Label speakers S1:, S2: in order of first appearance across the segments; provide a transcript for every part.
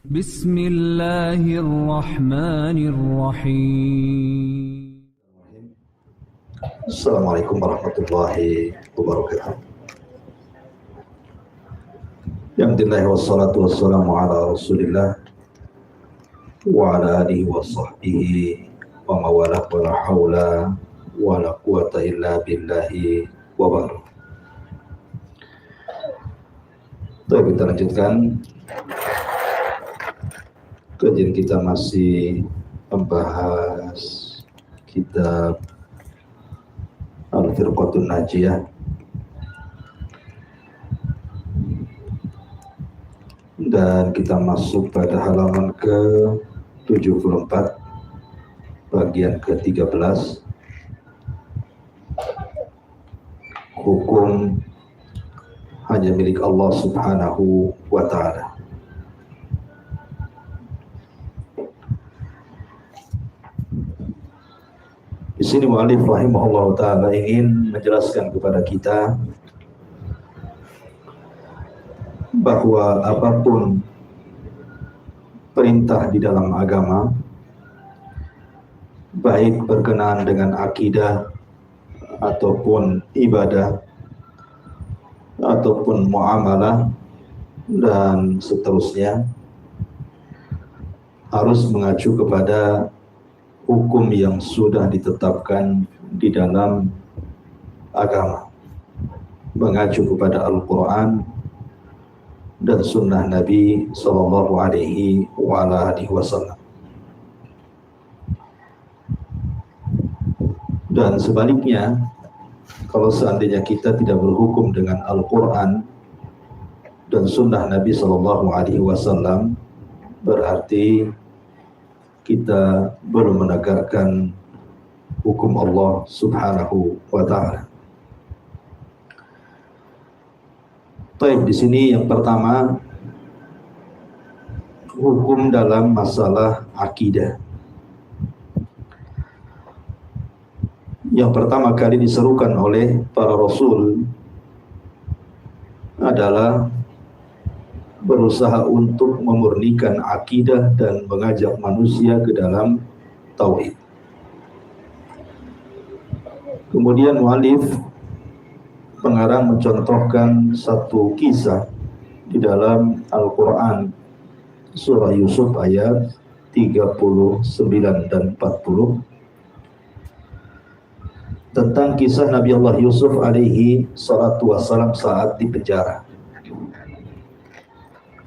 S1: Bismillahirrahmanirrahim.
S2: Assalamualaikum warahmatullahi wabarakatuh. Alhamdulillah wassalatu wassalamu ala Rasulillah wa ala alihi wa sahbihi wa mawalah wa la hawla wa la quwata illa billahi wa barakatuh. Kita lanjutkan. Kajian kita masih membahas kitab Al-Firqatun Najiyah, dan kita masuk pada halaman ke-74 bagian ke-13, hukum hanya milik Allah Subhanahu wa ta'ala. Di sini mu'allif rahimahullah ta'ala ingin menjelaskan kepada kita bahwa apapun perintah di dalam agama, baik berkenaan dengan akidah ataupun ibadah ataupun muamalah dan seterusnya, harus mengacu kepada hukum yang sudah ditetapkan di dalam agama, mengacu kepada Al-Quran dan sunnah Nabi Sallallahu Alaihi Wasallam. Dan sebaliknya, kalau seandainya kita tidak berhukum dengan Al-Quran dan sunnah Nabi Sallallahu Alaihi Wasallam, berarti kita belum menegakkan hukum Allah Subhanahu wa ta'ala. Baik, di sini yang pertama, hukum dalam masalah akidah. Yang pertama kali diserukan oleh para rasul adalah berusaha untuk memurnikan akidah dan mengajak manusia ke dalam tauhid. Kemudian mu'allif pengarang mencontohkan satu kisah di dalam Al-Quran, surah Yusuf ayat 39 dan 40, tentang kisah Nabi Allah Yusuf alaihi salatu wassalam saat di penjara.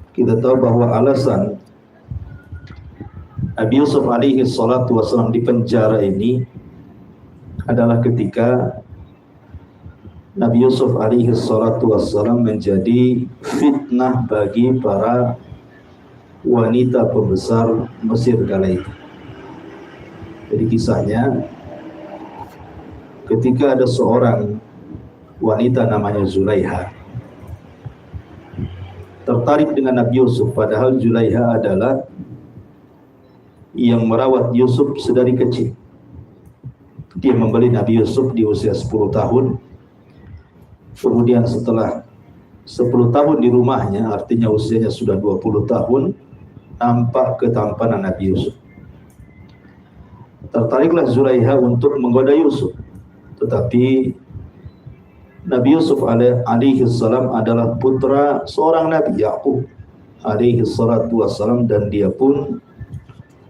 S2: Kita tahu bahwa alasan Nabi Yusuf alaihi salatu wassalam di penjara ini adalah ketika Nabi Yusuf alaihi salatu wassalam menjadi fitnah bagi para wanita pembesar Mesir kala itu. Jadi kisahnya, ketika ada seorang wanita namanya Zulaiha tertarik dengan Nabi Yusuf, padahal Zulaiha adalah yang merawat Yusuf sedari kecil. Dia membeli Nabi Yusuf di usia 10 tahun. Kemudian setelah 10 tahun di rumahnya, artinya usianya sudah 20 tahun, nampak ketampanan Nabi Yusuf. Tertariklah Zulaiha untuk menggoda Yusuf. Tetapi Nabi Yusuf alaihi salam adalah putra seorang Nabi, Yaqub alaihi salatu wassalam, dan dia pun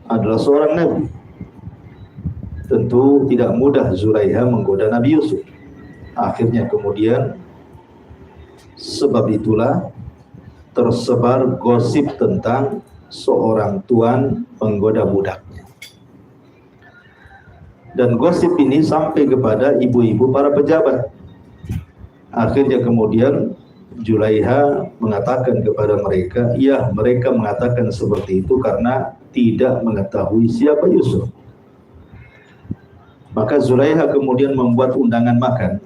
S2: adalah seorang Nabi. Tentu tidak mudah Zulaiha menggoda Nabi Yusuf. Akhirnya kemudian sebab itulah tersebar gosip tentang seorang tuan menggoda budaknya. Dan gosip ini sampai kepada ibu-ibu para pejabat. Akhirnya kemudian Zulaiha mengatakan kepada mereka, ya, mereka mengatakan seperti itu karena tidak mengetahui siapa Yusuf. Maka Zulaiha kemudian membuat undangan makan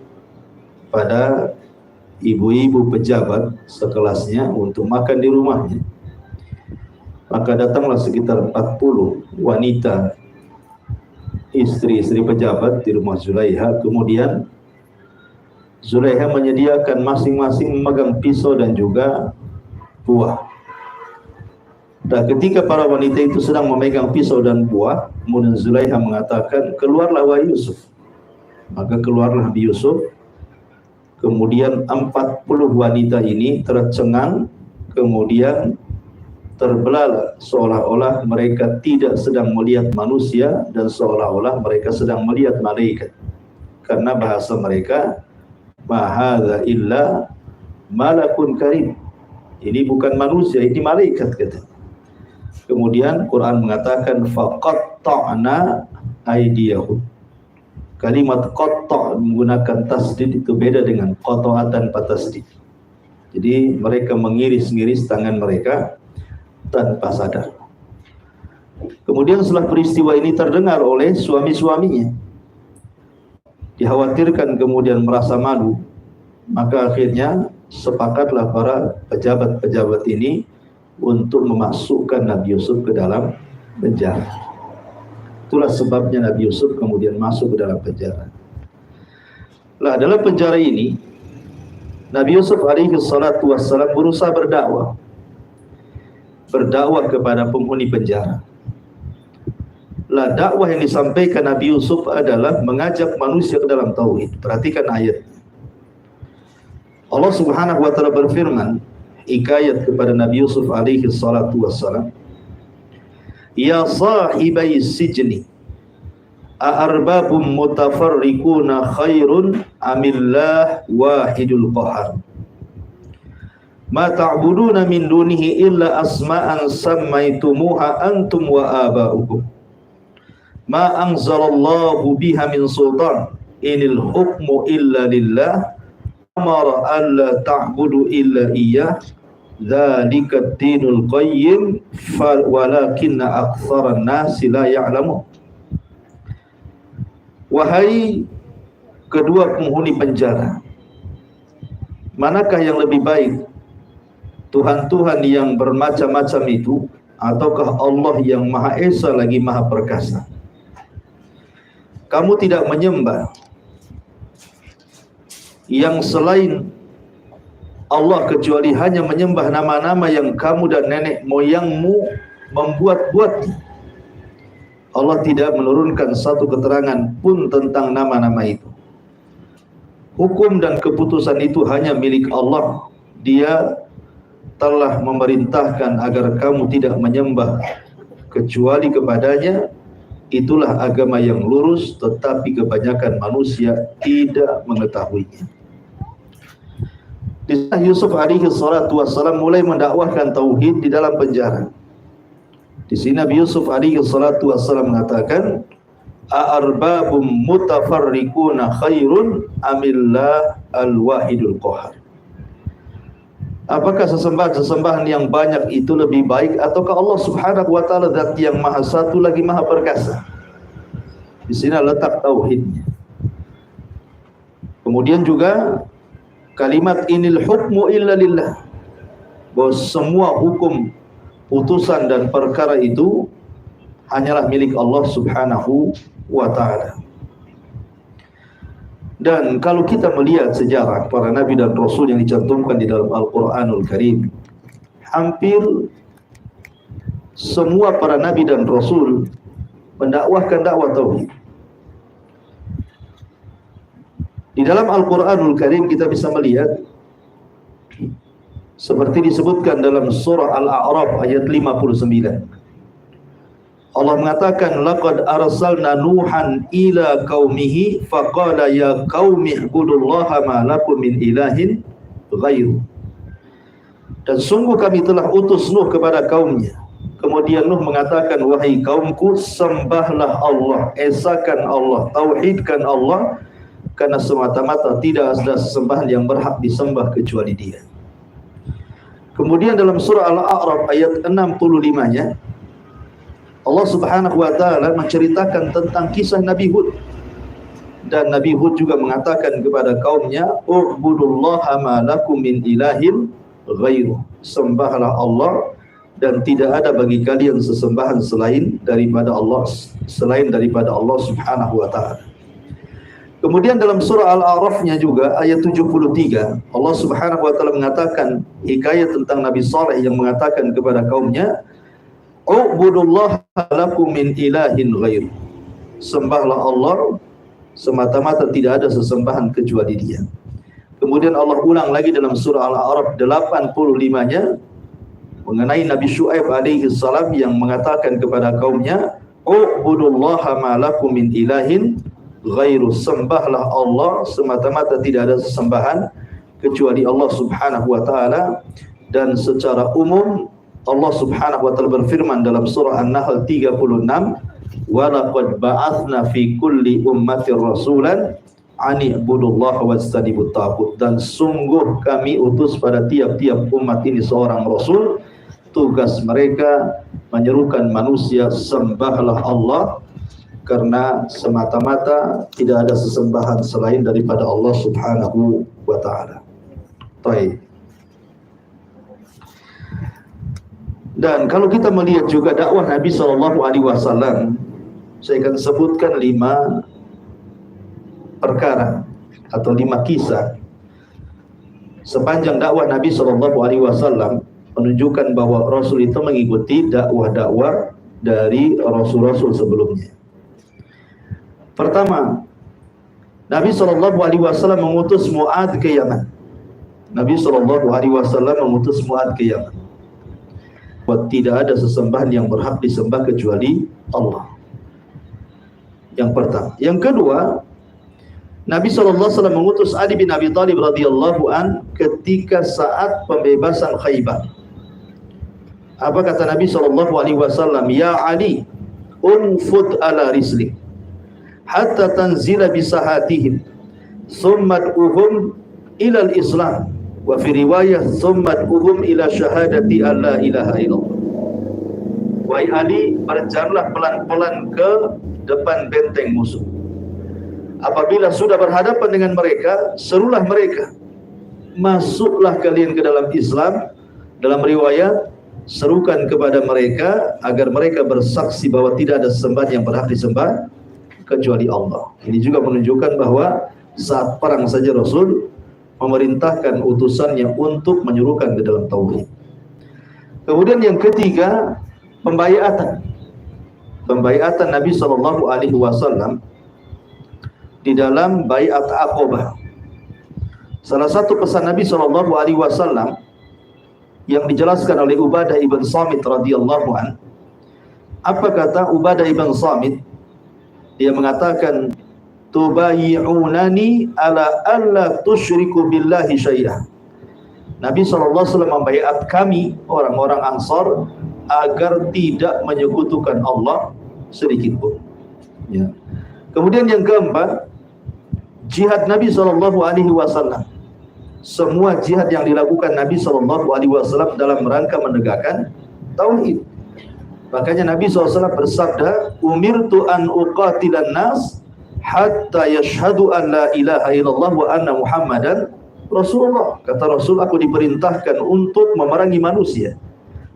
S2: pada ibu-ibu pejabat sekelasnya untuk makan di rumahnya. Maka datanglah sekitar 40 wanita istri-istri pejabat di rumah Zulaiha. Kemudian Zulaiha menyediakan masing-masing memegang pisau dan juga buah. Nah, ketika para wanita itu sedang memegang pisau dan buah, kemudian Zulaikha mengatakan, keluarlah wahai Yusuf. Maka keluarlah Nabi Yusuf. Kemudian 40 wanita ini tercengang, kemudian terbelalak, seolah-olah mereka tidak sedang melihat manusia dan seolah-olah mereka sedang melihat malaikat. Karena bahasa mereka, ma hadza illa malakun karim. Ini bukan manusia, ini malaikat, kata. Kemudian Quran mengatakan faqatta'na aydiyahum. Kalimat qatta' menggunakan tasdid itu beda dengan qata'at tanpa tasdid. Jadi mereka mengiris-ngiris tangan mereka tanpa sadar. Kemudian setelah peristiwa ini terdengar oleh suami-suaminya, dikhawatirkan kemudian merasa malu, maka akhirnya sepakatlah para pejabat-pejabat ini untuk memasukkan Nabi Yusuf ke dalam penjara. Itulah sebabnya Nabi Yusuf kemudian masuk ke dalam penjara. Lah, dalam penjara ini Nabi Yusuf alaihi salatu wassalam berusaha berdakwah kepada penghuni penjara. Lah, dakwah yang disampaikan Nabi Yusuf adalah mengajak manusia ke dalam tauhid. Perhatikan ayat. Allah Subhanahu wa taala berfirman, hikayat kepada Nabi Yusuf alaihi salatu wassalam, ya sahibai sijni a'arbabum mutafarriquna khairun amillah wahidul qahar ma ta'buduna min dunihi illa asma'an sammaitumuha antum wa aba'ukum ma anzalallahu biha min sultan inil hukmu illa lillah amara alla ta'budu illa iyyah dzalika dinul qayyim walakinna aktsaran nasi la ya'lamun. Wahai kedua penghuni penjara, manakah yang lebih baik, Tuhan-Tuhan yang bermacam-macam itu ataukah Allah yang Maha Esa lagi Maha Perkasa? Kamu tidak menyembah yang selain Allah kecuali hanya menyembah nama-nama yang kamu dan nenek moyangmu membuat-buat. Allah tidak menurunkan satu keterangan pun tentang nama-nama itu. Hukum dan keputusan itu hanya milik Allah. Dia telah memerintahkan agar kamu tidak menyembah kecuali kepadanya. Itulah agama yang lurus, tetapi kebanyakan manusia tidak mengetahuinya. Di sana Yusuf alaihi salatu wassalam mulai mendakwahkan tauhid di dalam penjara. Di sini Nabi Yusuf alaihi salatu wassalam mengatakan, a'arbabum mutafarriquna khairun amillah al-wahidul qahar. Apakah sesembahan yang banyak itu lebih baik ataukah Allah Subhanahu wa taala zat yang maha satu lagi maha perkasa? Di sini letak tauhidnya. Kemudian juga kalimat inil hukmu illa lillah, bahwa semua hukum, putusan dan perkara itu hanyalah milik Allah Subhanahu wa ta'ala. Dan kalau kita melihat sejarah para nabi dan rasul yang dicantumkan di dalam Al-Quranul Karim, hampir semua para nabi dan rasul mendakwahkan dakwah tauhid. Di dalam Al-Quranul Karim kita bisa melihat seperti disebutkan dalam surah Al-A'raf ayat 59. Allah mengatakan, laqad arsalna nuhan ila qaumihi faqala ya qaumi ibudullaha ma lakum min ilahin ghairu. Dan sungguh kami telah utus Nuh kepada kaumnya. Kemudian Nuh mengatakan, wahai kaumku, sembahlah Allah, esakan Allah, tauhidkan Allah, karena semata-mata tidak ada sesembahan yang berhak disembah kecuali Dia. Kemudian dalam surah Al-A'raf ayat 65-nya Allah Subhanahu wa taala menceritakan tentang kisah Nabi Hud. Dan Nabi Hud juga mengatakan kepada kaumnya, u'budullaha ma lakum min ilahin ghairu. Sembahlah Allah dan tidak ada bagi kalian sesembahan selain daripada Allah Subhanahu wa taala. Kemudian dalam surah Al-A'raf-nya juga ayat 73 Allah Subhanahu wa taala mengatakan hikayat tentang Nabi Saleh yang mengatakan kepada kaumnya, Ubudullaha lakum min ilahin ghair. Sembahlah Allah semata-mata, tidak ada sesembahan kecuali Dia. Kemudian Allah ulang lagi dalam surah Al-A'raf 85-nya mengenai Nabi Syuaib alaihi salam yang mengatakan kepada kaumnya, Ubudullaha ma lakum min ilahin ghairu. Sembahlah Allah semata-mata, tidak ada sesembahan kecuali Allah Subhanahu wa taala. Dan secara umum Allah Subhanahu wa taala berfirman dalam surah An-Nahl 36, wa laqad ba'atsna fi kulli ummatin rasulan an i'budullaha wajtanibut taghut. Dan sungguh kami utus pada tiap-tiap umat ini seorang rasul, tugas mereka menyerukan manusia sembahlah Allah, karena semata-mata tidak ada sesembahan selain daripada Allah Subhanahu wa taala. Baik. Dan kalau kita melihat juga dakwah Nabi SAW, saya akan sebutkan 5 perkara atau 5 kisah sepanjang dakwah Nabi SAW, menunjukkan bahwa Rasul itu mengikuti dakwah-dakwah dari Rasul-Rasul sebelumnya. Pertama, Nabi SAW mengutus Mu'adz ke Yaman. Nabi SAW mengutus Mu'adz ke Yaman. Tidak ada sesembahan yang berhak disembah kecuali Allah. Yang pertama. Yang kedua, Nabi SAW mengutus Ali bin Abi Thalib radhiyallahu an ketika saat pembebasan Khaybar. Apa kata Nabi SAW? Ya Ali, unfud ala rislik hatta tanzila bisahatihim thumma uhum ila al-islam. Wa fi riwayah thumma uhum ila syahadati alla ilaha illallah. Wahai Ali, berjalanlah pelan-pelan ke depan benteng musuh. Apabila sudah berhadapan dengan mereka, serulah mereka, masuklah kalian ke dalam Islam. Dalam riwayat, serukan kepada mereka agar mereka bersaksi bahwa tidak ada sembahan yang berhak disembah kecuali Allah. Ini juga menunjukkan bahwa saat perang saja Rasul memerintahkan utusannya untuk menyuruhkan ke dalam tauhid. Kemudian yang ketiga, pembaiatan. Pembaiatan Nabi SAW di dalam baiat Aqabah. Salah satu pesan Nabi SAW yang dijelaskan oleh Ubadah ibn Samit radhiyallahu an. Apa kata Ubadah ibn Samit? Dia mengatakan, tubayi'unani ala alla tusyriku billahi syai'ah. Nabi SAW membaiat kami, orang-orang Ansar, agar tidak menyekutukan Allah sedikit pun. Ya. Kemudian yang keempat, jihad Nabi SAW. Semua jihad yang dilakukan Nabi SAW dalam rangka menegakkan tauhid. Makanya Nabi SAW bersabda, umirtu an uqatilan nas hatta yashhadu an la ilaha illallah wa anna Muhammadan Rasulullah. Kata Rasul, aku diperintahkan untuk memerangi manusia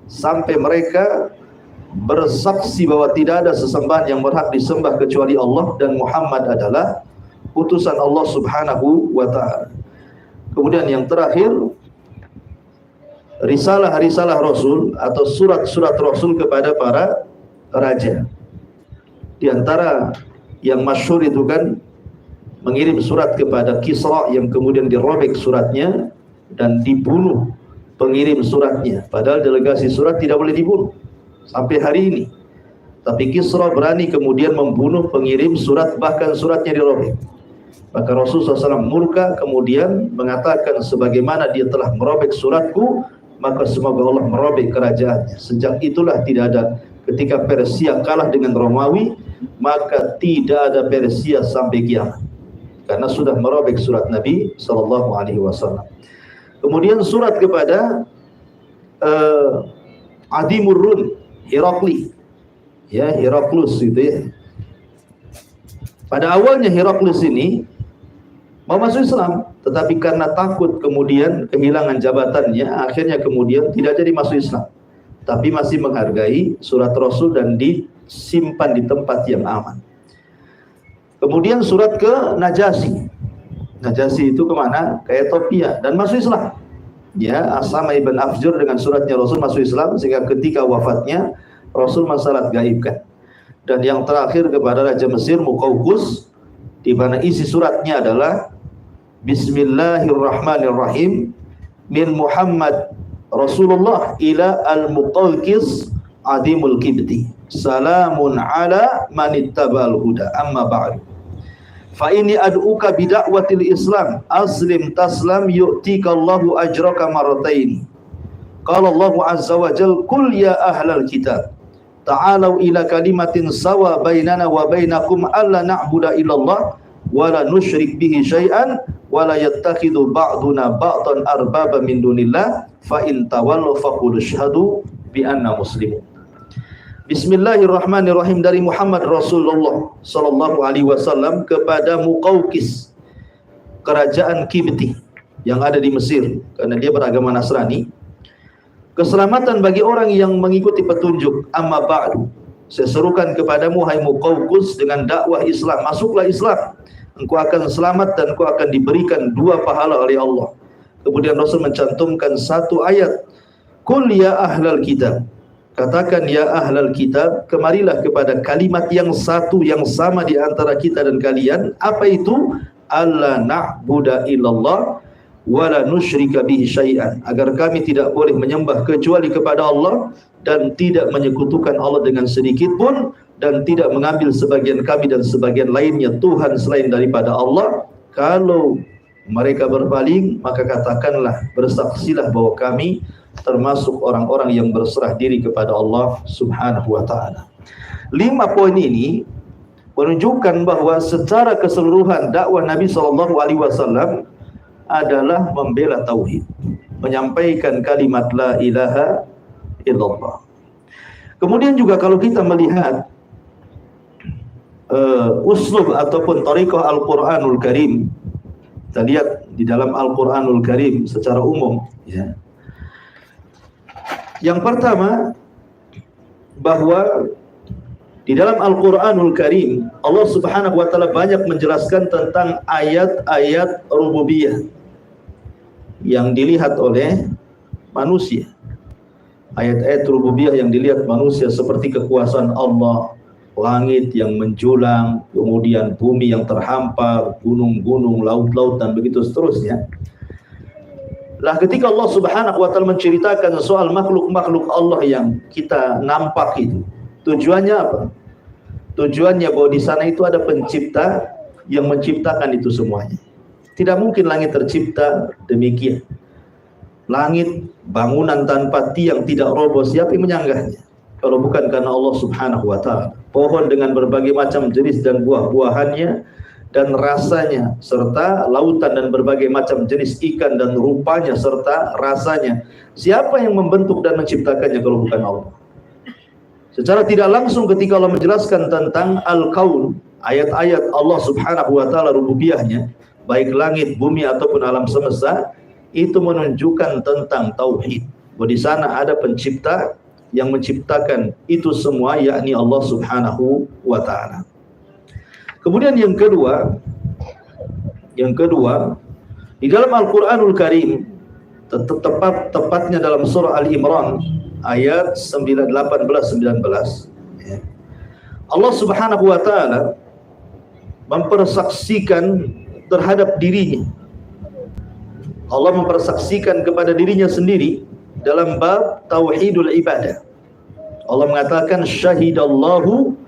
S2: sampai mereka bersaksi bahwa tidak ada sesembahan yang berhak disembah kecuali Allah dan Muhammad adalah utusan Allah Subhanahu wa taala. Kemudian yang terakhir, risalah-risalah Rasul atau surat-surat Rasul kepada para raja. Di antara yang masyhur itu kan mengirim surat kepada Kisra yang kemudian dirobek suratnya dan dibunuh pengirim suratnya. Padahal delegasi surat tidak boleh dibunuh sampai hari ini. Tapi Kisra berani kemudian membunuh pengirim surat, bahkan suratnya dirobek. Maka Rasulullah SAW murka kemudian mengatakan, sebagaimana dia telah merobek suratku, maka semoga Allah merobek kerajaannya. Sejak itulah tidak ada, ketika Persia kalah dengan Romawi, maka tidak ada Persia sampai kiamat, karena sudah merobek surat Nabi SAW. Kemudian surat kepada Adimur Rum, Herakli, ya, Heraklus itu ya. Pada awalnya Heraklus ini mau masuk Islam, tetapi karena takut kemudian kehilangan jabatannya, akhirnya kemudian tidak jadi masuk Islam, tapi masih menghargai surat Rasul dan disimpan di tempat yang aman. Kemudian surat ke Najasyi. Najasyi itu kemana? Ke Ethiopia, dan masuk Islam. Ya, Asama ibn Afjur dengan suratnya Rasul masuk Islam, sehingga ketika wafatnya Rasul masalah gaib kan. Dan yang terakhir kepada Raja Mesir Muqawqis, di mana isi suratnya adalah Bismillahirrahmanirrahim min Muhammad Rasulullah ila al-Muqawqis adimul kibti. Salamun ala manittaba'al huda amma ba'du. Fa inni ad'uka bida'watil Islam aslim taslam yu'tikallahu ajraka marrataini. Qala Allahu azza wa jalla qul ya ahlal kitab ta'alau ila kalimatin sawa bainana wa bainakum alla na'budu illallah wa la nusyrik bihi syai'an wa la yattakhidhu ba'duna ba'dan arbaba min dunillah fa in tawallaw faqul asyhadu bi anna muslimun. Bismillahirrahmanirrahim dari Muhammad Rasulullah sallallahu alaihi wasallam kepada Muqawqis, kerajaan Kibti yang ada di Mesir, karena dia beragama Nasrani. Keselamatan bagi orang yang mengikuti petunjuk. Amma ba'du, saya serukan kepadamu hai Muqawqis dengan dakwah Islam. Masuklah Islam, engkau akan selamat dan engkau akan diberikan 2 pahala oleh Allah. Kemudian Rasul mencantumkan 1 ayat, Qul ya ahlal kitab, katakan ya ahlal kitab, kemarilah kepada kalimat yang satu yang sama di antara kita dan kalian. Apa itu? Alla na'budu illallah wa la nusyrika bihi syai'an, agar kami tidak boleh menyembah kecuali kepada Allah dan tidak menyekutukan Allah dengan sedikit pun, dan tidak mengambil sebagian kami dan sebagian lainnya Tuhan selain daripada Allah. Kalau mereka berpaling, maka katakanlah, bersaksilah bahwa kami termasuk orang-orang yang berserah diri kepada Allah Subhanahu wa ta'ala. 5 poin ini menunjukkan bahwa secara keseluruhan dakwah Nabi SAW adalah membela tauhid, menyampaikan kalimat la ilaha illallah. Kemudian juga kalau kita melihat uslub ataupun thariqah Al-Quranul Karim, kita lihat di dalam Al-Quranul Karim secara umum, ya. Yang pertama, bahwa di dalam Al-Quranul Karim Allah Subhanahu wa ta'ala banyak menjelaskan tentang ayat-ayat rububiyah yang dilihat oleh manusia. Ayat-ayat rububiyah yang dilihat manusia seperti kekuasaan Allah, langit yang menjulang, kemudian bumi yang terhampar, gunung-gunung, laut-laut, dan begitu seterusnya. Lah ketika Allah Subhanahu wa ta'ala menceritakan soal makhluk-makhluk Allah yang kita nampak itu, tujuannya apa? Tujuannya bahwa di sana itu ada pencipta yang menciptakan itu semuanya. Tidak mungkin langit tercipta demikian. Langit, bangunan tanpa tiang tidak roboh, siapa yang menyanggahnya? Kalau bukan karena Allah Subhanahu wa ta'ala. Pohon dengan berbagai macam jenis dan buah-buahannya dan rasanya, serta lautan dan berbagai macam jenis ikan dan rupanya serta rasanya. Siapa yang membentuk dan menciptakannya kalau bukan Allah? Secara tidak langsung ketika Allah menjelaskan tentang Al-Kaun, ayat-ayat Allah Subhanahu wa ta'ala rububiyahnya, baik langit, bumi ataupun alam semesta, itu menunjukkan tentang tauhid. Bahwa di sana ada pencipta yang menciptakan itu semua, yakni Allah Subhanahu wa ta'ala. Kemudian yang kedua, di dalam Al-Quranul Karim, tepatnya dalam surah Al-Imran ayat 18-19, Allah Subhanahu wa ta'ala mempersaksikan terhadap dirinya. Allah mempersaksikan kepada dirinya sendiri dalam bab tauhidul ibadah. Allah mengatakan syahidallahu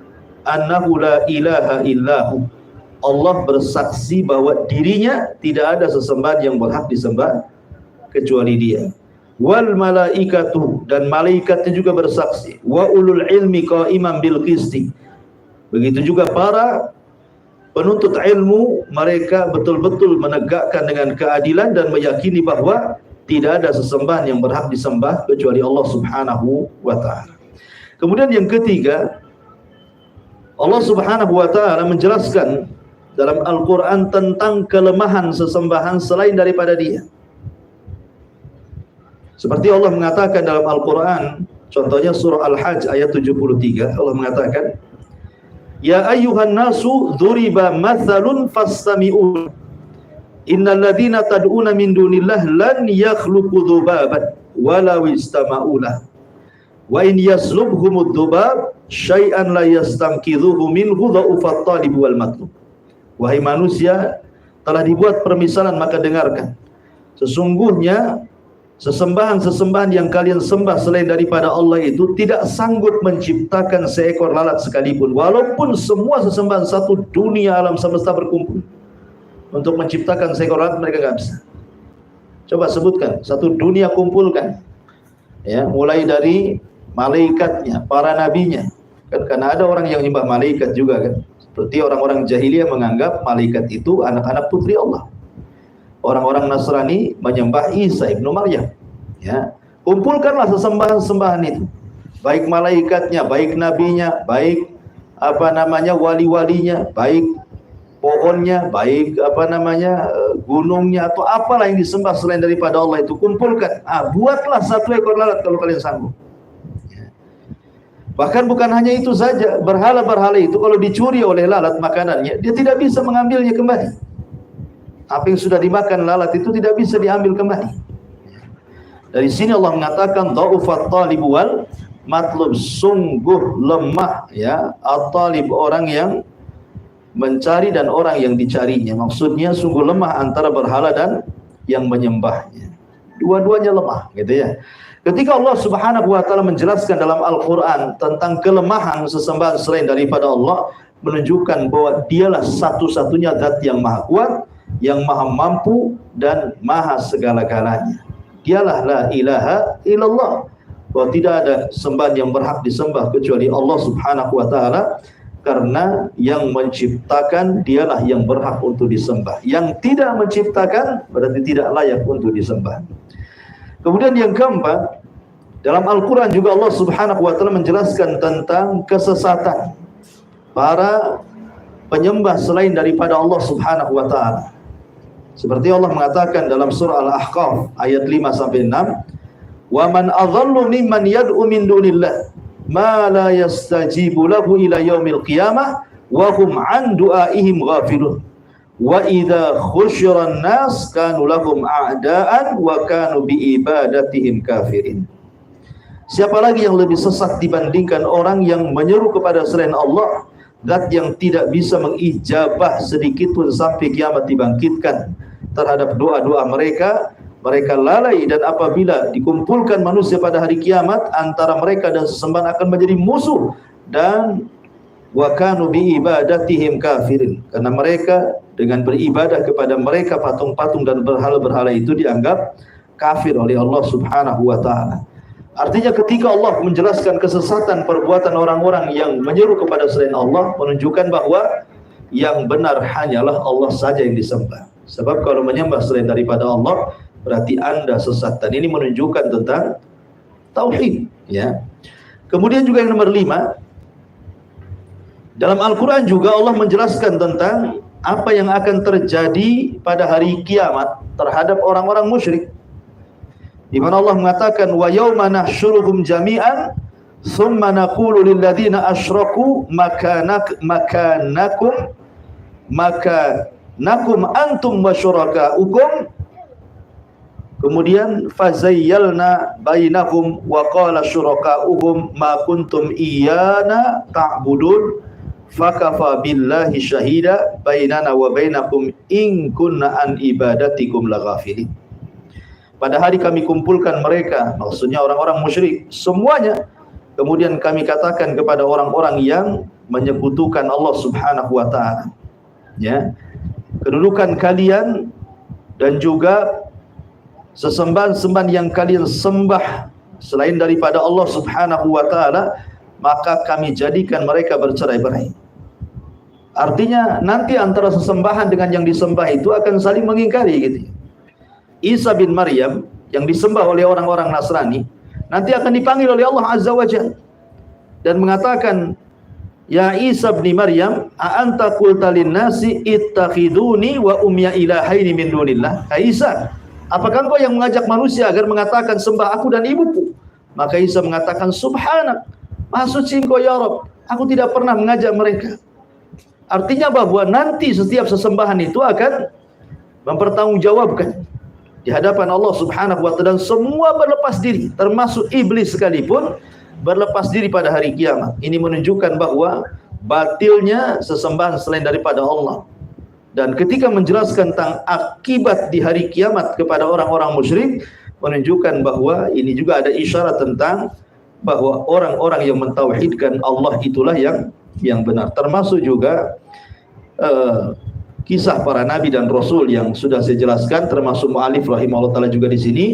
S2: annahu la ilaha illahu. Allah bersaksi bahwa dirinya tidak ada sesembahan yang berhak disembah kecuali Dia. Wal malaikatu, dan malaikatnya juga bersaksi. Wa ulul ilmi qa'iman bil qisti. Begitu juga para penuntut ilmu, mereka betul-betul menegakkan dengan keadilan dan meyakini bahwa tidak ada sesembahan yang berhak disembah kecuali Allah Subhanahu wa ta'ala. Kemudian yang ketiga, Allah Subhanahu wa ta'ala menjelaskan dalam Al-Quran tentang kelemahan sesembahan selain daripada Dia. Seperti Allah mengatakan dalam Al-Quran, contohnya surah Al-Hajj ayat 73, Allah mengatakan, Ya ayyuhan nasu dhuriba mathalun fastami'un innal ladzina tad'una min dunillah lan yakhluqu dzubaban walau istama'u lah Wa in yaslubhumud dzubab syai'an la yastanqidhuhu minhu dha'ufat talib wal matlub. Wahai manusia, telah dibuat permisalan, maka dengarkan. Sesungguhnya sesembahan-sesembahan yang kalian sembah selain daripada Allah itu tidak sanggup menciptakan seekor lalat sekalipun, walaupun semua sesembahan satu dunia alam semesta berkumpul untuk menciptakan seekor lalat, mereka nggak bisa. Coba sebutkan, satu dunia kumpulkan, ya, mulai dari malaikatnya, para nabinya, kan, karena ada orang yang nyembah malaikat juga kan, seperti orang-orang jahiliyah menganggap malaikat itu anak-anak putri Allah. Orang-orang Nasrani menyembah Isa ibnu Maryam. Ya, kumpulkanlah sesembahan-sembahan itu, baik malaikatnya, baik nabinya, baik wali-walinya, baik pohonnya, baik gunungnya, atau apalah yang disembah selain daripada Allah itu, kumpulkan. Buatlah satu ekor lalat kalau kalian sanggup. Ya. Bahkan bukan hanya itu saja, berhala-berhala itu kalau dicuri oleh lalat makanannya, dia tidak bisa mengambilnya kembali. Apa yang sudah dimakan lalat itu tidak bisa diambil kembali. Dari sini Allah mengatakan dha'ufat talib wal matlub, sungguh lemah, ya, at-talib, orang yang mencari dan orang yang dicarinya. Maksudnya sungguh lemah antara berhala dan yang menyembahnya. Dua-duanya lemah, gitu ya. Ketika Allah Subhanahu wa taala menjelaskan dalam Al-Qur'an tentang kelemahan sesembahan selain daripada Allah, menunjukkan bahwa dialah satu-satunya zat yang maha kuat, yang maha mampu dan maha segala-galanya. Dialah la ilaha illallah, bahwa tidak ada sembahan yang berhak disembah kecuali Allah Subhanahu wa taala, karena yang menciptakan dialah yang berhak untuk disembah. Yang tidak menciptakan berarti tidak layak untuk disembah. Kemudian yang keempat, dalam Al-Qur'an juga Allah Subhanahu wa taala menjelaskan tentang kesesatan para penyembah selain daripada Allah Subhanahu wa taala. Seperti Allah mengatakan dalam surah Al-Ahqaf ayat 5 sampai 6, "Wa man adhallu mimman yad'u min dunillah ma la yastajibu lahu ila yaumil qiyamah wa hum an du'aihim ghafilun. Wa idza khusyiran nas kanu lahum a'daan wa kanu bi ibadatihim kafirin." Siapa lagi yang lebih sesat dibandingkan orang yang menyeru kepada selain Allah, zat yang tidak bisa mengijabah sedikit pun sampai kiamat dibangkitkan terhadap doa-doa mereka. Mereka lalai, dan apabila dikumpulkan manusia pada hari kiamat, antara mereka dan sesembahan akan menjadi musuh, dan wa kanu bi ibadatihim kafirin, karena mereka dengan beribadah kepada mereka patung-patung dan berhala-berhala itu dianggap kafir oleh Allah Subhanahu wa taala. Artinya ketika Allah menjelaskan kesesatan perbuatan orang-orang yang menyeru kepada selain Allah, menunjukkan bahwa yang benar hanyalah Allah saja yang disembah. Sebab kalau menyembah selain daripada Allah, berarti Anda sesat. Dan ini menunjukkan tentang tauhid, ya. Kemudian juga yang nomor 5, dalam Al-Quran juga Allah menjelaskan tentang apa yang akan terjadi pada hari kiamat terhadap orang-orang musyrik, di mana Allah mengatakan, wa yauma nahsyuruhum jami'an thumma naqulu lil ladzina asyraku makanakum antum wa syurakaukum, kemudian fazayyalna bainahum wa qala syurakauhum ma kuntum iyana ta'budun fakafa billahi syahida bainana wa bainakum in kunna an ibadatikum laghafilin. Pada hari kami kumpulkan mereka, maksudnya orang-orang musyrik semuanya, kemudian kami katakan kepada orang-orang yang menyekutukan Allah Subhanahu wa taala, ya, kedudukan kalian dan juga sesembahan-sembahan yang kalian sembah selain daripada Allah Subhanahu wa taala, maka kami jadikan mereka bercerai-berai. Artinya nanti antara sesembahan dengan yang disembah itu akan saling mengingkari, gitu. Isa bin Maryam yang disembah oleh orang-orang Nasrani nanti akan dipanggil oleh Allah Azza wa Jalla dan mengatakan, ya Isa bin Maryam, a anta qulta lin-nasi ittakhiduni wa umya ilahaini min dunillah. Hai Isa, apakah engkau yang mengajak manusia agar mengatakan sembah aku dan ibuku? Maka Isa mengatakan, subhanak, maha suci engkau ya Rabb, aku tidak pernah mengajak mereka. Artinya bahwa nanti setiap sesembahan itu akan mempertanggungjawabkan di hadapan Allah Subhanahu wa taala, dan semua berlepas diri, termasuk iblis sekalipun, berlepas diri pada hari kiamat. Ini menunjukkan bahwa batilnya sesembahan selain daripada Allah. Dan ketika menjelaskan tentang akibat di hari kiamat kepada orang-orang musyrik, menunjukkan bahwa ini juga ada isyarat tentang bahwa orang-orang yang mentauhidkan Allah itulah yang benar. Termasuk juga kisah para nabi dan rasul yang sudah saya jelaskan, termasuk mu'alif rahimahullah ta'ala juga di sini.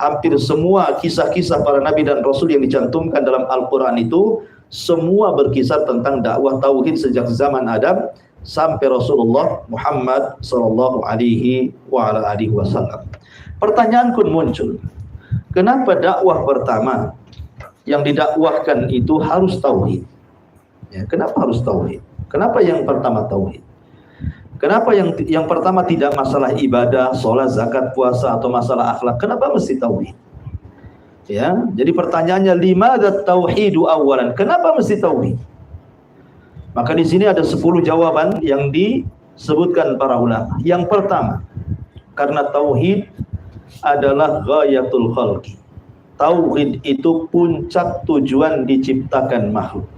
S2: Hampir semua kisah-kisah para nabi dan rasul yang dicantumkan dalam Al-Quran itu semua berkisar tentang dakwah tauhid sejak zaman Adam sampai Rasulullah Muhammad sallallahu alaihi wasallam. Pertanyaan pun muncul, kenapa dakwah pertama yang didakwahkan itu harus tauhid? Ya, kenapa harus tauhid? Kenapa yang pertama tauhid? Kenapa yang pertama tidak masalah ibadah, sholat, zakat, puasa atau masalah akhlak? Kenapa mesti tauhid? Ya, jadi pertanyaannya, limadza tauhidu awalan? Kenapa mesti tauhid? Maka di sini ada 10 jawaban yang disebutkan para ulama. Yang pertama, karena tauhid adalah ghayatul khalqi. Tauhid itu puncak tujuan diciptakan makhluk.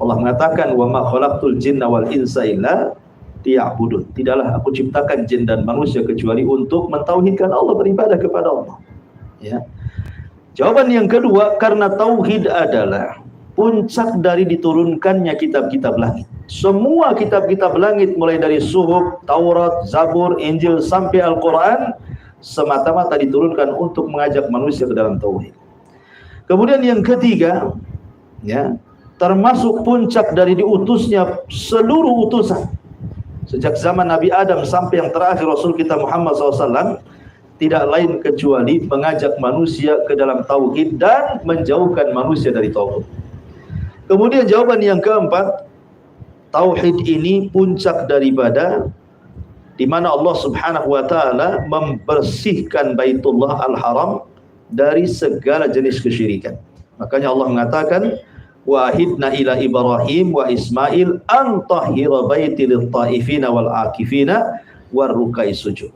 S2: Allah mengatakan, wa ma khalaqtul jinna wal insa illa liya'budun. Tidaklah aku ciptakan jin dan manusia kecuali untuk mentauhidkan Allah, beribadah kepada Allah. Ya. Jawaban yang kedua, karena tauhid adalah puncak dari diturunkannya kitab-kitab langit. Semua kitab-kitab langit mulai dari Suhuf, Taurat, Zabur, Injil sampai Al-Quran semata-mata diturunkan untuk mengajak manusia ke dalam tauhid. Kemudian yang ketiga, ya, termasuk puncak dari diutusnya seluruh utusan sejak zaman Nabi Adam sampai yang terakhir Rasul kita Muhammad SAW, tidak lain kecuali mengajak manusia ke dalam tauhid dan menjauhkan manusia dari tauhid. Kemudian jawaban yang keempat, tauhid ini puncak daripada di mana Allah Subhanahu wa taala membersihkan Baitullah Al-Haram dari segala jenis kesyirikan. Makanya Allah mengatakan, wahidna ila Ibrahim wa Ismail an tahhira baiti lit-taifina wal akifina war ruk'is sujud.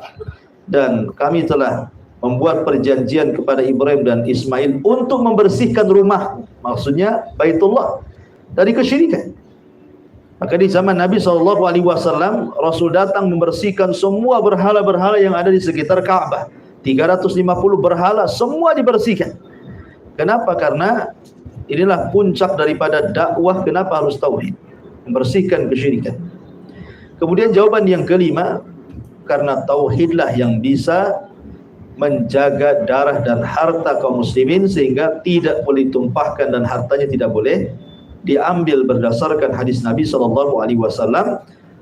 S2: Dan kami telah membuat perjanjian kepada Ibrahim dan Ismail untuk membersihkan rumah, maksudnya Baitullah, dari kesyirikan. Maka di zaman Nabi SAW, Rasul datang membersihkan semua berhala-berhala yang ada di sekitar Ka'bah. 350 berhala, semua dibersihkan. Kenapa? Karena inilah puncak daripada dakwah. Kenapa harus tauhid? Membersihkan kesyirikan. Kemudian jawaban yang kelima, karena tauhidlah yang bisa menjaga darah dan harta kaum muslimin sehingga tidak boleh ditumpahkan dan hartanya tidak boleh diambil berdasarkan hadis Nabi SAW,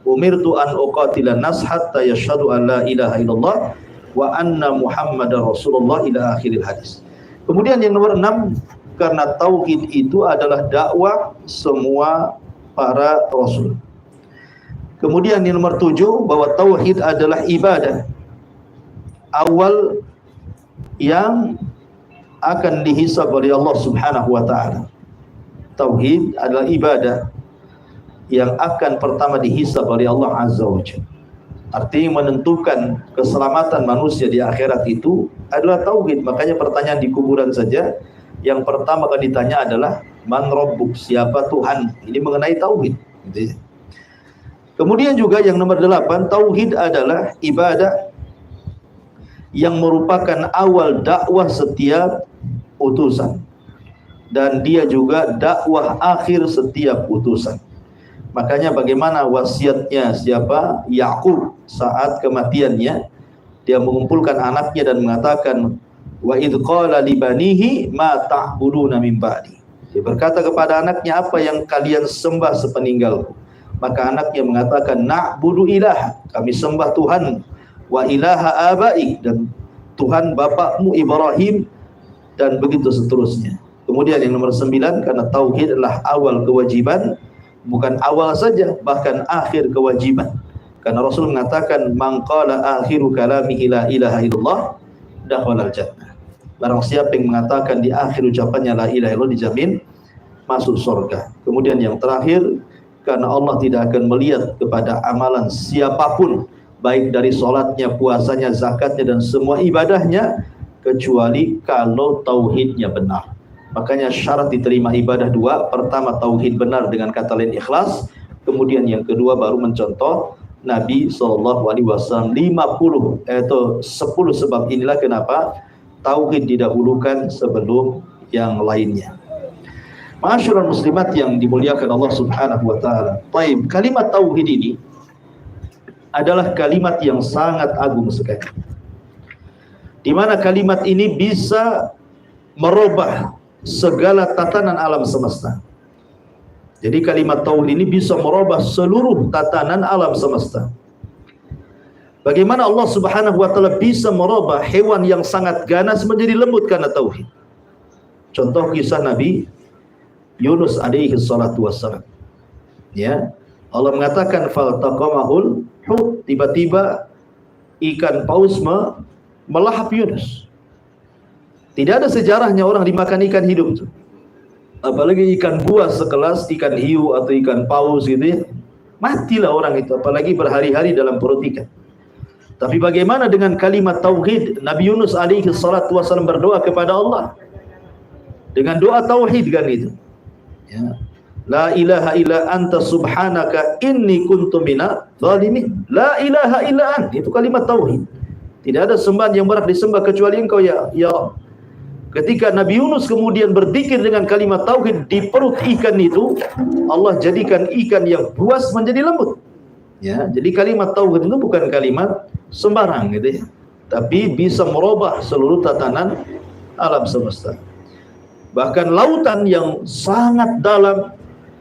S2: umirtu an uqatilan nas hatta yashhadu an la ilaha illallah wa anna muhammadar rasulullah ila akhiril hadis. Kemudian yang nomor 6, karena tauhid itu adalah dakwah semua para rasul. Kemudian yang nomor 7, bahwa tauhid adalah ibadah awal yang akan dihisab oleh Allah Subhanahu wa taala. Tauhid adalah ibadah yang akan pertama dihisab oleh Allah Azza wa Jalla. Artinya menentukan keselamatan manusia di akhirat itu adalah tauhid. Makanya pertanyaan di kuburan saja yang pertama akan ditanya adalah man rabbuk, siapa Tuhan. Ini mengenai tauhid, gitu ya. Kemudian juga yang nomor 8, tauhid adalah ibadah yang merupakan awal dakwah setiap utusan, dan dia juga dakwah akhir setiap utusan. Makanya bagaimana wasiatnya siapa? Yakub saat kematiannya, dia mengumpulkan anaknya dan mengatakan, wa idh qala li banihi ma ta'buduna min ba'di. Dia berkata kepada anaknya, apa yang kalian sembah sepeninggalku? Maka anaknya mengatakan, na'budu ilaha, kami sembah Tuhan, wa ilaha abai, dan Tuhan bapakmu Ibrahim, dan begitu seterusnya. Kemudian yang nomor 9, karena tauhid adalah awal kewajiban, bukan awal saja, bahkan akhir kewajiban. Karena Rasul mengatakan, man qala akhiru kalamihi la ilaha illallah dakhalal jannah. Barang siapa yang mengatakan di akhir ucapannya la ilaha illallah, dijamin masuk surga. Kemudian yang terakhir, karena Allah tidak akan melihat kepada amalan siapapun, baik dari sholatnya, puasanya, zakatnya, dan semua ibadahnya, kecuali kalau tauhidnya benar. Makanya syarat diterima ibadah dua. Pertama tauhid benar dengan kata lain ikhlas. Kemudian yang kedua baru mencontoh Nabi SAW 10 sebab inilah kenapa tauhid didahulukan sebelum yang lainnya. Ma'asyiral muslimat yang dimuliakan Allah Subhanahu wa taala. Baik, kalimat tauhid ini adalah kalimat yang sangat agung sekali. Di mana kalimat ini bisa merubah segala tatanan alam semesta. Jadi kalimat tauhid ini bisa merubah seluruh tatanan alam semesta. Bagaimana Allah Subhanahu wa taala bisa merubah hewan yang sangat ganas menjadi lembut karena tauhid. Contoh kisah Nabi Yunus alaihi salatu wassalam. Ya, Allah mengatakan faltaqamahul hut, tiba-tiba ikan paus melahap Yunus. Tidak ada sejarahnya orang dimakan ikan hidup itu. Apalagi ikan buas sekelas ikan hiu atau ikan paus gitu ya. Matilah orang itu, apalagi berhari-hari dalam perut ikan. Tapi bagaimana dengan kalimat tauhid? Nabi Yunus alaihi salatu wasallam berdoa kepada Allah dengan doa tauhid kan itu. Ya. La ilaha illa anta subhanaka inni kuntu minadz zalimin. La ilaha illa anta, itu kalimat tauhid. Tidak ada sembahan yang berhak disembah kecuali Engkau ya Rabb. Ketika Nabi Yunus kemudian berzikir dengan kalimat tauhid di perut ikan itu, Allah jadikan ikan yang buas menjadi lembut. Ya, jadi kalimat tauhid itu bukan kalimat sembarang gitu ya, tapi bisa merubah seluruh tatanan alam semesta. Bahkan lautan yang sangat dalam,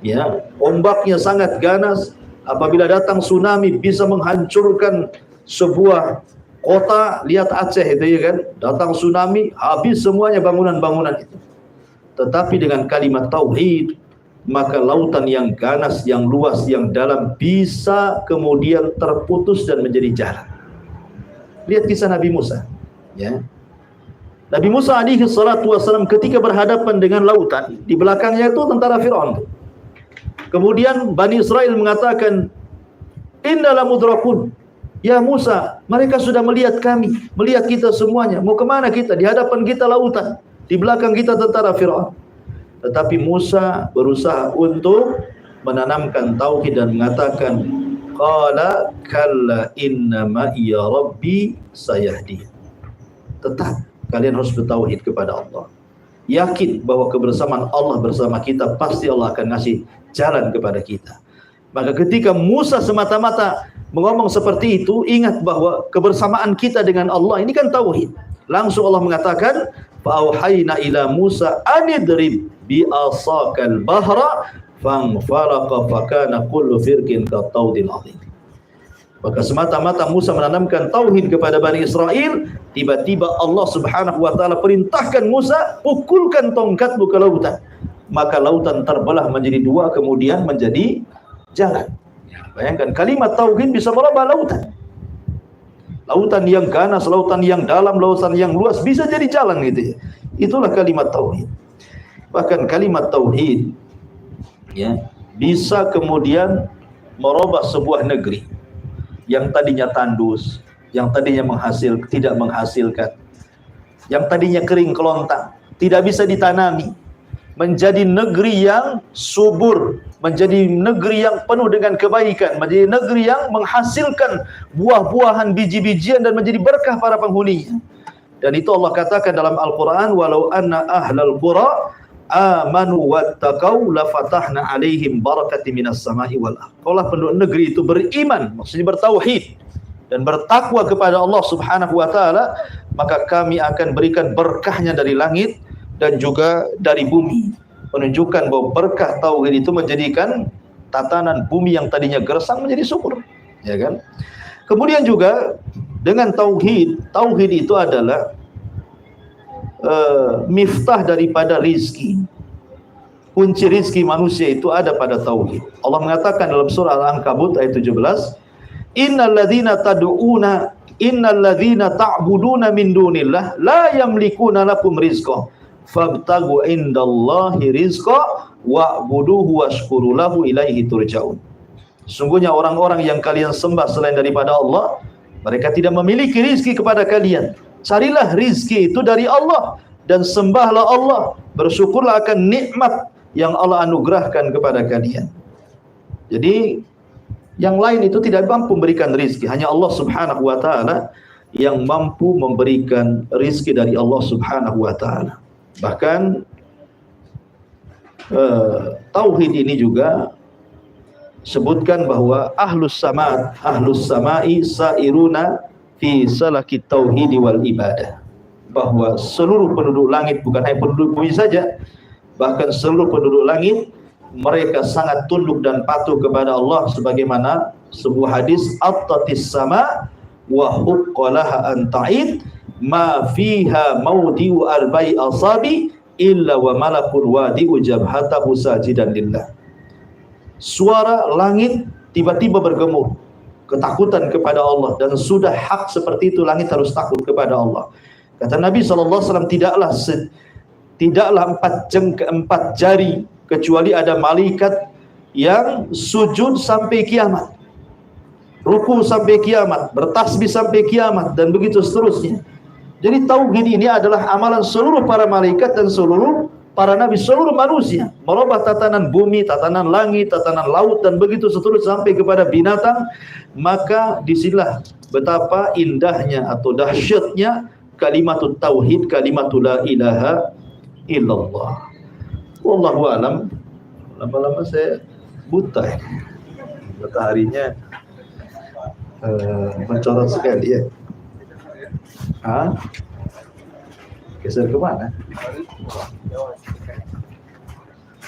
S2: ya, ombaknya sangat ganas, apabila datang tsunami bisa menghancurkan sebuah kota. Lihat Aceh itu ya kan, datang tsunami habis semuanya bangunan-bangunan itu. Tetapi dengan kalimat tauhid, maka lautan yang ganas, yang luas, yang dalam bisa kemudian terputus dan menjadi jalan. Lihat kisah Nabi Musa, ya. Nabi Musa alaihi salatu wasallam ketika berhadapan dengan lautan, di belakangnya itu tentara Firaun. Kemudian Bani Israel mengatakan, "Inna lamudrakun." Ya Musa, mereka sudah melihat kami, melihat kita semuanya. Mau kemana kita? Di hadapan kita lautan, di belakang kita tentara Firaun. Tetapi Musa berusaha untuk menanamkan tauhid dan mengatakan, qala kalla inna ma'iya rabbi sayahdi. Tetap kalian harus bertauhid kepada Allah. Yakin bahwa kebersamaan Allah bersama kita, pasti Allah akan ngasih jalan kepada kita. Maka ketika Musa semata-mata mengomong seperti itu, ingat bahwa kebersamaan kita dengan Allah ini kan tauhid. Langsung Allah mengatakan, "Fa'auhayna ila Musa anidrib bi asakal bahra fanfalaqa fakana kullu firqin kataudil azim." Maka semata-mata Musa menanamkan tauhid kepada Bani Israel, tiba-tiba Allah Subhanahu wa taala perintahkan Musa, pukulkan tongkatmu ke lautan. Maka lautan terbelah menjadi dua, kemudian menjadi jalan. Bayangkan kalimat tauhid bisa merubah lautan. Lautan yang ganas, lautan yang dalam, lautan yang luas bisa jadi jalan gitu ya. Itulah kalimat tauhid. Bahkan kalimat tauhid ya bisa kemudian merubah sebuah negeri yang tadinya tandus, yang tadinya tidak menghasilkan, yang tadinya kering kelontang, tidak bisa ditanami, menjadi negeri yang subur, menjadi negeri yang penuh dengan kebaikan, menjadi negeri yang menghasilkan buah-buahan, biji-bijian dan menjadi berkah para penghuninya. Dan itu Allah katakan dalam Al-Quran, walau anna ahlal qura amanu wattaqau lafatahna alaihim barakati minas sama'i wal ardh. Kalau penduduk negeri itu beriman, maksudnya bertauhid dan bertakwa kepada Allah Subhanahu wa taala, maka kami akan berikan berkahnya dari langit dan juga dari bumi, menunjukkan bahwa berkah tauhid itu menjadikan tatanan bumi yang tadinya gersang menjadi subur, ya kan? Kemudian juga dengan tauhid itu adalah miftah daripada rizki. Kunci rizki manusia itu ada pada tauhid. Allah mengatakan dalam surah Al-Ankabut ayat 17, innal ladzina ta'buduna min dunillah la yamlikuna lakum rizqa fabtagu indallahi rizqa wa'buduhu washkuru lahu ilaihi turja'un. Sungguhnya orang-orang yang kalian sembah selain daripada Allah, mereka tidak memiliki rizki kepada kalian. Carilah rizki itu dari Allah dan sembahlah Allah Bersyukurlah akan nikmat yang Allah anugerahkan kepada kalian. Jadi yang lain itu tidak mampu memberikan rizki, hanya Allah Subhanahu wa taala yang mampu memberikan rizki dari Allah Subhanahu wa taala. Bahkan tauhid ini juga sebutkan bahwa ahlus samai sairuna fi salaki tauhid wal ibadah, bahwa seluruh penduduk langit, bukan hanya penduduk bumi saja, bahkan seluruh penduduk langit mereka sangat tunduk dan patuh kepada Allah, sebagaimana sebuah hadis, attatis sama wa huqqalaha an ta'id ma fiha mawdi'u arba'i asabi illa wa malakun wadi'u jabhatahu sajidan lillah. Suara langit tiba-tiba bergemuruh, ketakutan kepada Allah, dan sudah hak seperti itu, langit harus takut kepada Allah. Kata Nabi SAW, tidaklah empat jari kecuali ada malaikat yang sujud sampai kiamat, ruku sampai kiamat, bertasbih sampai kiamat, dan begitu seterusnya. Jadi tauhid ini adalah amalan seluruh para malaikat dan seluruh para nabi, seluruh manusia, merubah tatanan bumi, tatanan langit, tatanan laut, dan begitu seterusnya sampai kepada binatang. Maka disinilah betapa indahnya atau dahsyatnya kalimatut tauhid, kalimatul la ilaha illallah. Wallahu alam. Lama-lama saya buta ya. Mataharinya mencorot sekali ya. Geser kemana?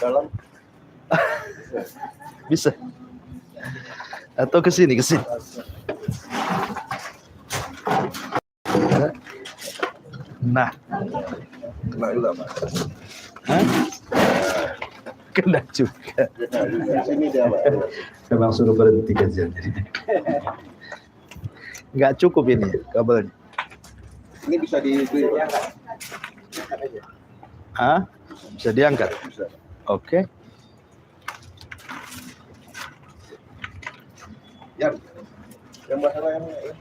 S2: Dalam. Bisa. Atau ke sini, Nah. Kena juga. Memang suruh berhenti kajian. Nggak cukup ini kabelnya.
S3: Ini bisa diangkat.
S2: Bisa diangkat?
S3: Bisa.
S2: Oke.
S3: Yang masalah yang ya.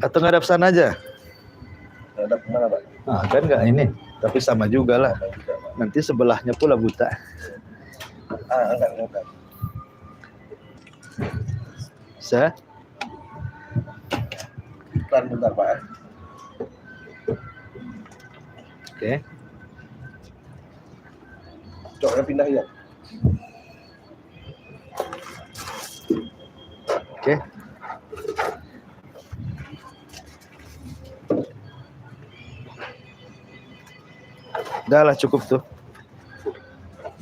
S2: Atau ngadap sana aja?
S3: Ngadap mana, Pak?
S2: Kan nggak ini, tapi sama juga lah. Nanti sebelahnya pula buta.
S3: Angkat.
S2: Bisa?
S3: Bentar, Pak.
S2: Oke.
S3: Coba pindah ya.
S2: Oke. Udah lah, cukup tuh.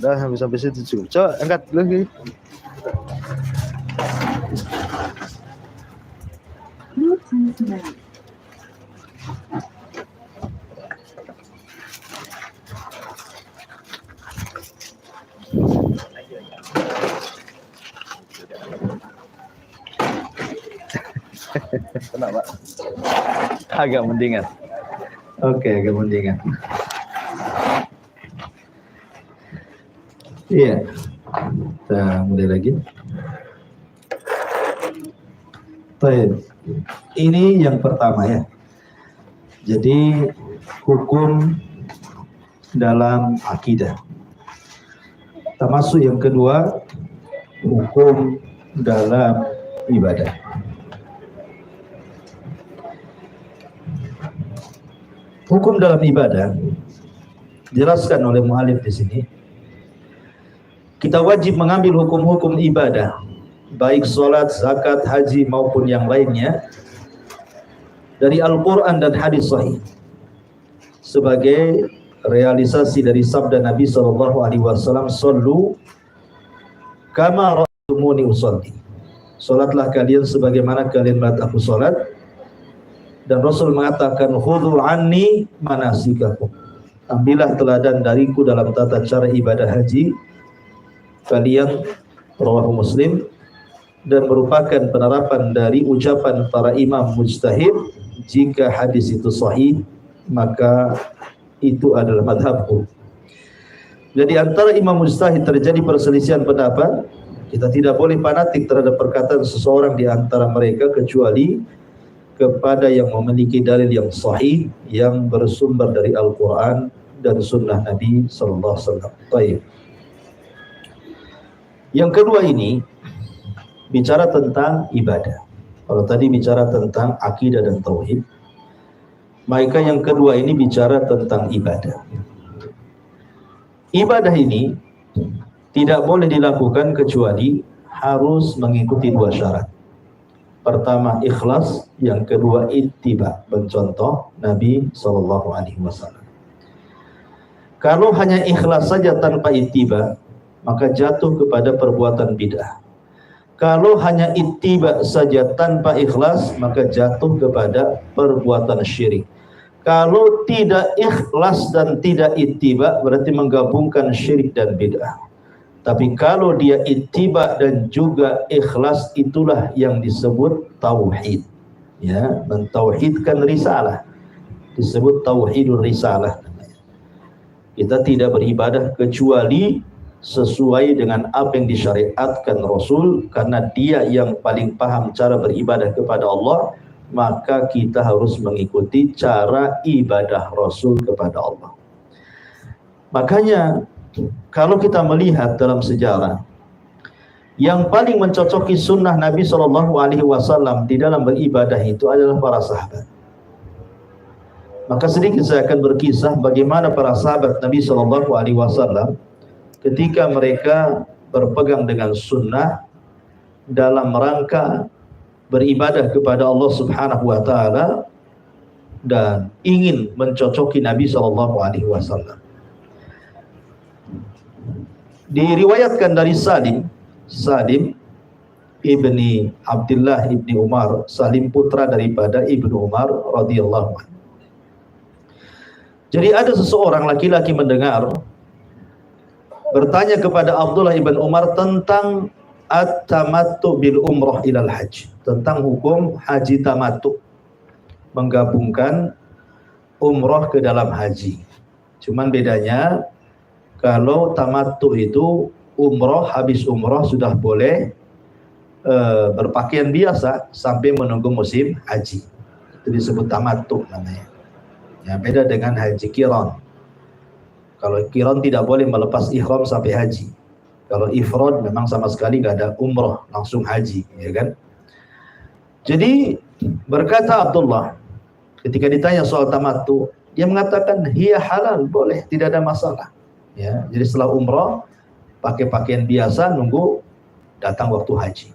S2: Udah sampai situ cukup. Coba angkat lagi.
S3: Kenapa?
S2: Agak mendingan. Oke, agak mendingan. Iya. Kita mulai lagi. Baik. Ini yang pertama ya. Jadi hukum dalam akidah. Termasuk yang kedua, hukum dalam ibadah. Hukum dalam ibadah dijelaskan oleh mu'alif di sini. Kita wajib mengambil hukum-hukum ibadah, baik sholat, zakat, haji maupun yang lainnya, dari Al-Quran dan hadis sahih, sebagai realisasi dari sabda Nabi SAW, "Sallu kama ra'aitumuni usolli." Salatlah kalian sebagaimana kalian melihat aku salat. Dan Rasul mengatakan, "Khudhu anni manasikakum." Ambillah teladan dariku dalam tata cara ibadah haji kalian, rawahu Muslim. Dan merupakan penerapan dari ucapan para imam mujtahid. Jika hadis itu sahih, maka itu adalah madhabku. Jadi antara imam mujtahid terjadi perselisihan pendapat. Kita tidak boleh fanatik terhadap perkataan seseorang di antara mereka, kecuali kepada yang memiliki dalil yang sahih yang bersumber dari Al-Quran dan Sunnah Nabi Sallallahu Alaihi Wasallam. Baik. Yang kedua ini bicara tentang ibadah. Kalau tadi bicara tentang akidah dan tauhid, maka yang kedua ini bicara tentang ibadah. Ibadah ini tidak boleh dilakukan kecuali harus mengikuti dua syarat. Pertama ikhlas, yang kedua ittiba, mencontoh Nabi Sallallahu Alaihi Wasallam. Kalau hanya ikhlas saja tanpa ittiba, maka jatuh kepada perbuatan bid'ah. Kalau hanya ittiba saja tanpa ikhlas, maka jatuh kepada perbuatan syirik. Kalau tidak ikhlas dan tidak ittiba, berarti menggabungkan syirik dan bid'ah. Tapi kalau dia ittiba dan juga ikhlas, itulah yang disebut tauhid. Ya, mentauhidkan risalah. Disebut tauhidul risalah. Kita tidak beribadah kecuali sesuai dengan apa yang disyariatkan Rasul, karena dia yang paling paham cara beribadah kepada Allah, maka kita harus mengikuti cara ibadah Rasul kepada Allah. Makanya kalau kita melihat dalam sejarah, yang paling mencocoki sunnah Nabi Shallallahu Alaihi Wasallam di dalam beribadah itu adalah para sahabat. Maka sedikit saya akan berkisah bagaimana para sahabat Nabi Shallallahu Alaihi Wasallam ketika mereka berpegang dengan sunnah dalam rangka beribadah kepada Allah Subhanahu wa Ta'ala dan ingin mencocoki Nabi Shallallahu Alaihi Wasallam. Diriwayatkan dari Salim ibni Abdullah ibni Umar, Salim putra daripada Ibnu Umar radhiyallahu anhu. Jadi ada seseorang laki-laki mendengar bertanya kepada Abdullah ibn Umar tentang at-tamattu bil umrah ilal hajj, tentang hukum haji tamattu, menggabungkan umrah ke dalam haji. Cuman bedanya kalau tamattu itu umrah, habis umrah sudah boleh berpakaian biasa sampai menunggu musim haji. Itu disebut tamattu namanya. Ya, beda dengan haji qiran. Kalau qiran tidak boleh melepas ihram sampai haji. Kalau ifrad memang sama sekali nggak ada umrah, langsung haji, ya kan? Jadi berkata Abdullah ketika ditanya soal tamattu, dia mengatakan hiya halal, boleh, tidak ada masalah. Ya, jadi setelah umrah pakai pakaian biasa nunggu datang waktu haji.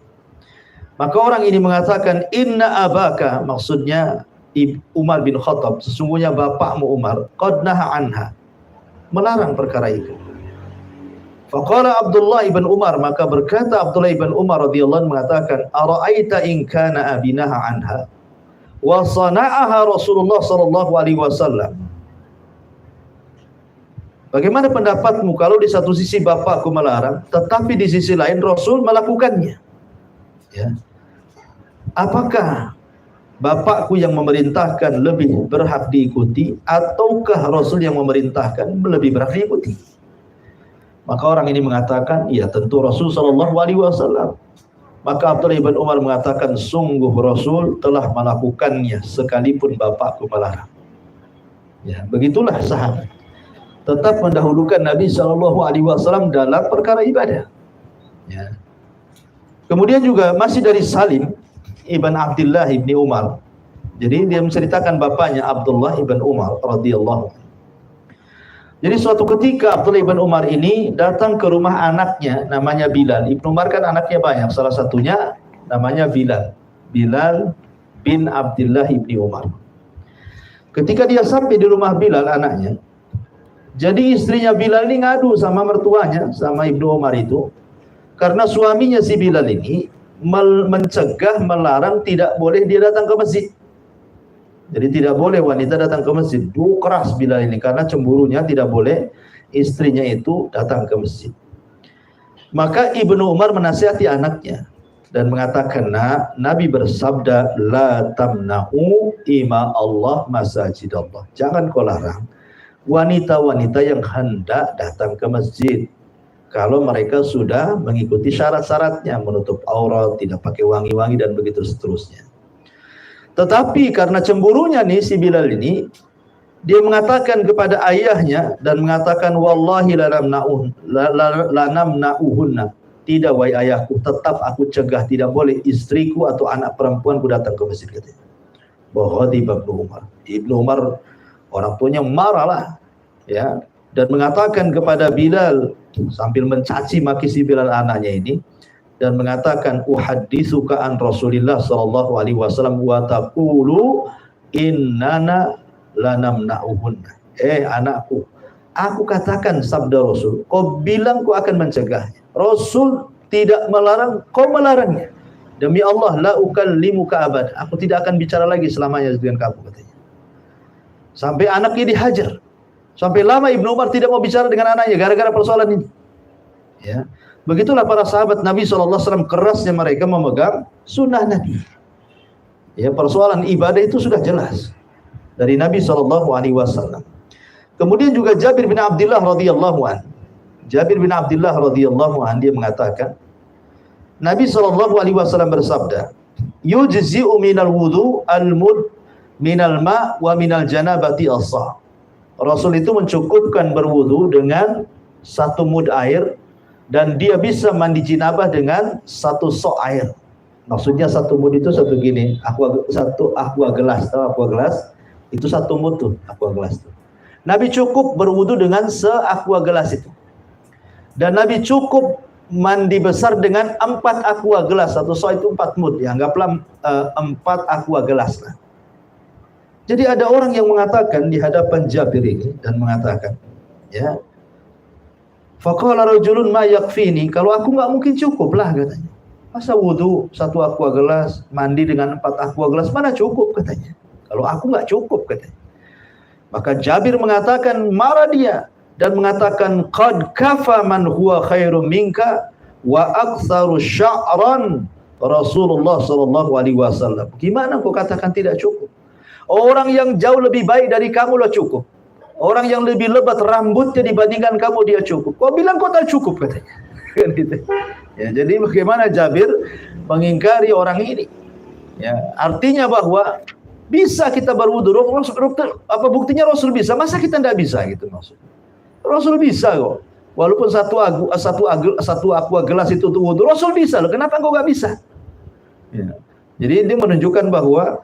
S2: Maka orang ini mengatakan inna abaka, maksudnya Umar bin Khattab, sesungguhnya bapakmu Umar, qad naha anha, melarang perkara itu. Faqala Abdullah ibn Umar, maka berkata Abdullah ibn Umar radhiyallahu anhu mengatakan, ara'aita in kana abinaha anha wa sana'aha Rasulullah sallallahu alaihi wasallam. Bagaimana pendapatmu kalau di satu sisi bapakku melarang, tetapi di sisi lain Rasul melakukannya? Ya. Apakah bapakku yang memerintahkan lebih berhak diikuti, ataukah Rasul yang memerintahkan lebih berhak diikuti? Maka orang ini mengatakan, ya tentu Rasul sallallahu alaihi wasallam. Maka Abdullah ibn Umar mengatakan, sungguh Rasul telah melakukannya sekalipun bapakku melarang. Ya, begitulah sahabat tetap mendahulukan Nabi sallallahu alaihi wasallam dalam perkara ibadah. Ya. Kemudian juga masih dari Salim ibn Abdullah ibni Umar. Jadi dia menceritakan bapaknya Abdullah ibn Umar radhiyallahu anhu. Jadi suatu ketika Abdullah ibn Umar ini datang ke rumah anaknya namanya Bilal. Ibnu Umar kan anaknya banyak, salah satunya namanya Bilal. Bilal bin Abdullah ibni Umar. Ketika dia sampai di rumah Bilal anaknya, jadi istrinya Bilal ini ngadu sama mertuanya, sama Ibnu Umar itu, karena suaminya si Bilal ini mencegah, melarang tidak boleh dia datang ke masjid. Jadi tidak boleh wanita datang ke masjid. Duh, keras Bilal ini karena cemburunya tidak boleh istrinya itu datang ke masjid. Maka Ibnu Umar menasihati anaknya dan mengatakan, Nabi bersabda, la tamna'u ima Allah masajid Allah. Jangan kau larang wanita-wanita yang hendak datang ke masjid kalau mereka sudah mengikuti syarat-syaratnya, menutup aurat, tidak pakai wangi-wangi dan begitu seterusnya. Tetapi karena cemburunya nih si Bilal ini, dia mengatakan kepada ayahnya dan mengatakan wallahi lanamna'uhunna. Tidak wahai ayahku, tetap aku cegah, tidak boleh istriku atau anak perempuanku datang ke masjid katanya. Bahwa Ibnu Umar. Ibnu Umar orang tuanya marahlah, ya, dan mengatakan kepada Bilal sambil mencaci maki si Bilal anaknya ini dan mengatakan uhadditsuka an Rasulillah sallallahu alaihi wasallam wa taqulu innana lanamna'uhunna. Anakku, aku katakan sabda Rasul, kau bilang kau akan mencegahnya. Rasul tidak melarang, kau melarangnya. Demi Allah, la ukallimuka abad. Aku tidak akan bicara lagi selamanya dengan kamu katanya. Sampai anaknya dihajar. Sampai lama Ibnu Umar tidak mau bicara dengan anaknya gara-gara persoalan ini. Ya. Begitulah para sahabat Nabi SAW, kerasnya mereka memegang sunnah Nabi. Ya, persoalan ibadah itu sudah jelas dari Nabi SAW. Kemudian juga Jabir bin Abdullah radhiyallahu anhu. Jabir bin Abdullah radhiyallahu anhu dia mengatakan, Nabi SAW bersabda, yujzi'u minal wudu al-mud minal ma' wa minal janabati as-sa'. Rasul itu mencukupkan berwudu dengan 1 mud air dan dia bisa mandi jinabah dengan 1 sok air. Maksudnya 1 mud itu satu gini, satu aqua gelas, tahu aqua gelas? Itu 1 mud tuh, aqua gelas tuh. Nabi cukup berwudu dengan se-aqua gelas itu. Dan Nabi cukup mandi besar dengan 4 aqua gelas. 1 sok itu 4 mud, ya, anggaplah 4 aqua gelas lah. Jadi ada orang yang mengatakan di hadapan Jabir ini dan mengatakan, ya, faqala rajulun ma yakfini, kalau aku nggak mungkin cukup lah katanya. Masa wudu 1 aqua gelas, mandi dengan 4 aqua gelas, mana cukup katanya. Kalau aku nggak cukup katanya. Maka Jabir mengatakan, marah dia dan mengatakan, qad kafa man huwa khairum minka wa aktsaru sya'ran Rasulullah sallallahu alaihi wasallam. Gimana kau katakan tidak cukup? Orang yang jauh lebih baik dari kamu lah cukup. Orang yang lebih lebat rambutnya dibandingkan kamu dia cukup. Kau bilang kau tak cukup katanya. Ya, jadi bagaimana Jabir mengingkari orang ini? Ya, artinya bahwa bisa kita berwudu. Apa buktinya Rasul bisa? Masa kita tidak bisa gitu maksudnya? Rasul bisa kok. Walaupun satu aqua gelas itu untuk wudu, Rasul bisa loh. Kenapa engkau nggak bisa? Ya. Jadi ini menunjukkan bahwa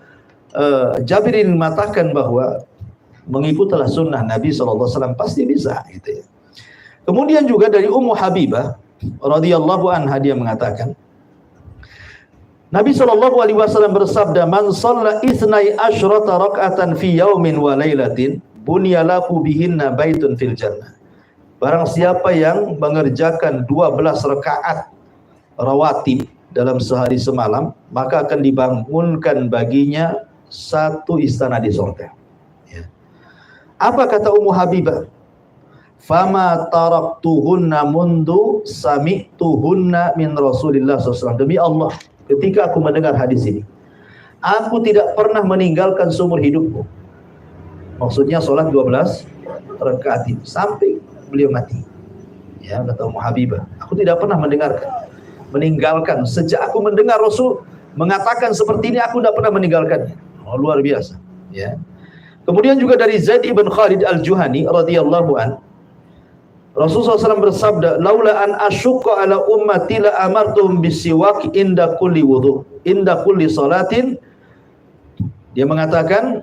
S2: Jabir ini mengatakan bahwa mengikutilah sunnah Nabi SAW pasti bisa gitu ya. Kemudian juga dari Ummu Habibah radhiyallahu anha dia mengatakan, Nabi SAW bersabda, man shalla 12 raka'atan fi yaumin wa lailatin bunya lahu bihinna baitun fil jannah. Barang siapa yang mengerjakan 12 rakaat rawatib dalam sehari semalam, maka akan dibangunkan baginya 1 istana di surga. Ya. Apa kata Ummu Habibah? Fama taraktuhunna mundu sami'tuhunna min Rasulillah SAW. Demi Allah, ketika aku mendengar hadis ini, aku tidak pernah meninggalkan seumur hidupku. Maksudnya sholat 12 rakaat itu sampai beliau mati. Ya, kata Ummu Habibah, aku tidak pernah meninggalkan sejak aku mendengar Rasul mengatakan seperti ini, aku tidak pernah meninggalkannya. Oh, luar biasa. Ya. Kemudian juga dari Zaid ibn Khalid al-Juhani radhiyallahu an, Rasulullah SAW bersabda, laula an asyqa ala ummati la amartuhum bisiwak inda kulli wudu, inda kulli salatin. Dia mengatakan,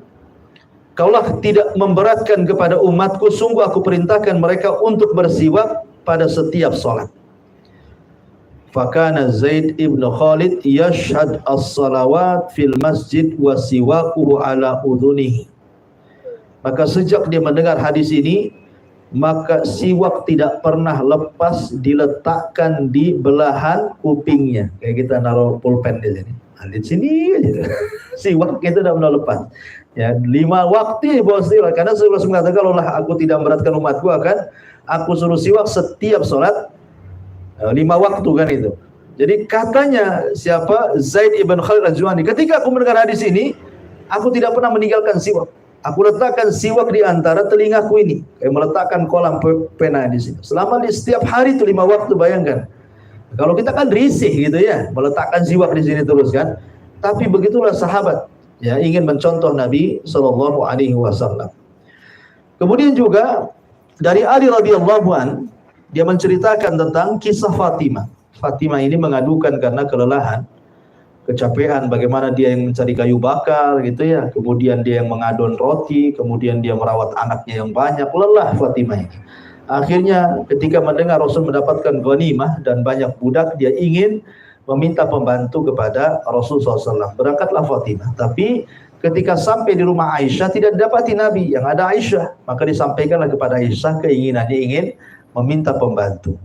S2: kaulah tidak memberatkan kepada umatku, sungguh aku perintahkan mereka untuk bersiwak pada setiap salat. Fakana Zaid ibn Khalid yashhad as-salawat fil masjid wa siwaquhu ala udhunihi. Maka sejak dia mendengar hadis ini, maka siwak tidak pernah lepas diletakkan di belahan kupingnya. Kayak kita naruh pulpen di sini. Di sini aja. Siwak itu tidak pernah lepas. Ya, 5 waktu bawa siwak. Karena Rasulullah mengatakan, kalau aku tidak memberatkan umatku, akan aku suruh siwak setiap sholat 5 waktu kan itu. Jadi katanya siapa? Zaid ibn Khalid al-Juhani, ketika aku mendengar hadis ini, aku tidak pernah meninggalkan siwak. Aku letakkan siwak di antara telingaku ini, kayak meletakkan kolam pena di sini. Selama di setiap hari itu 5 waktu, bayangkan. Kalau kita kan risih gitu ya, meletakkan siwak di sini terus kan. Tapi begitulah sahabat Ya, ingin mencontoh Nabi sallallahu alaihi wasallam. Kemudian juga dari Ali radhiyallahu an, dia menceritakan tentang kisah Fatimah. Fatimah ini mengadukan karena kelelahan, kecapean, bagaimana dia yang mencari kayu bakar gitu ya, kemudian dia yang mengadon roti, kemudian dia merawat anaknya yang banyak, lelah Fatimah ini. Akhirnya ketika mendengar Rasul mendapatkan ghanimah dan banyak budak, dia ingin meminta pembantu kepada Rasul SAW. Berangkatlah Fatimah, tapi ketika sampai di rumah Aisyah tidak didapati Nabi, yang ada Aisyah. Maka disampaikanlah kepada Aisyah keinginannya ingin meminta pembantu.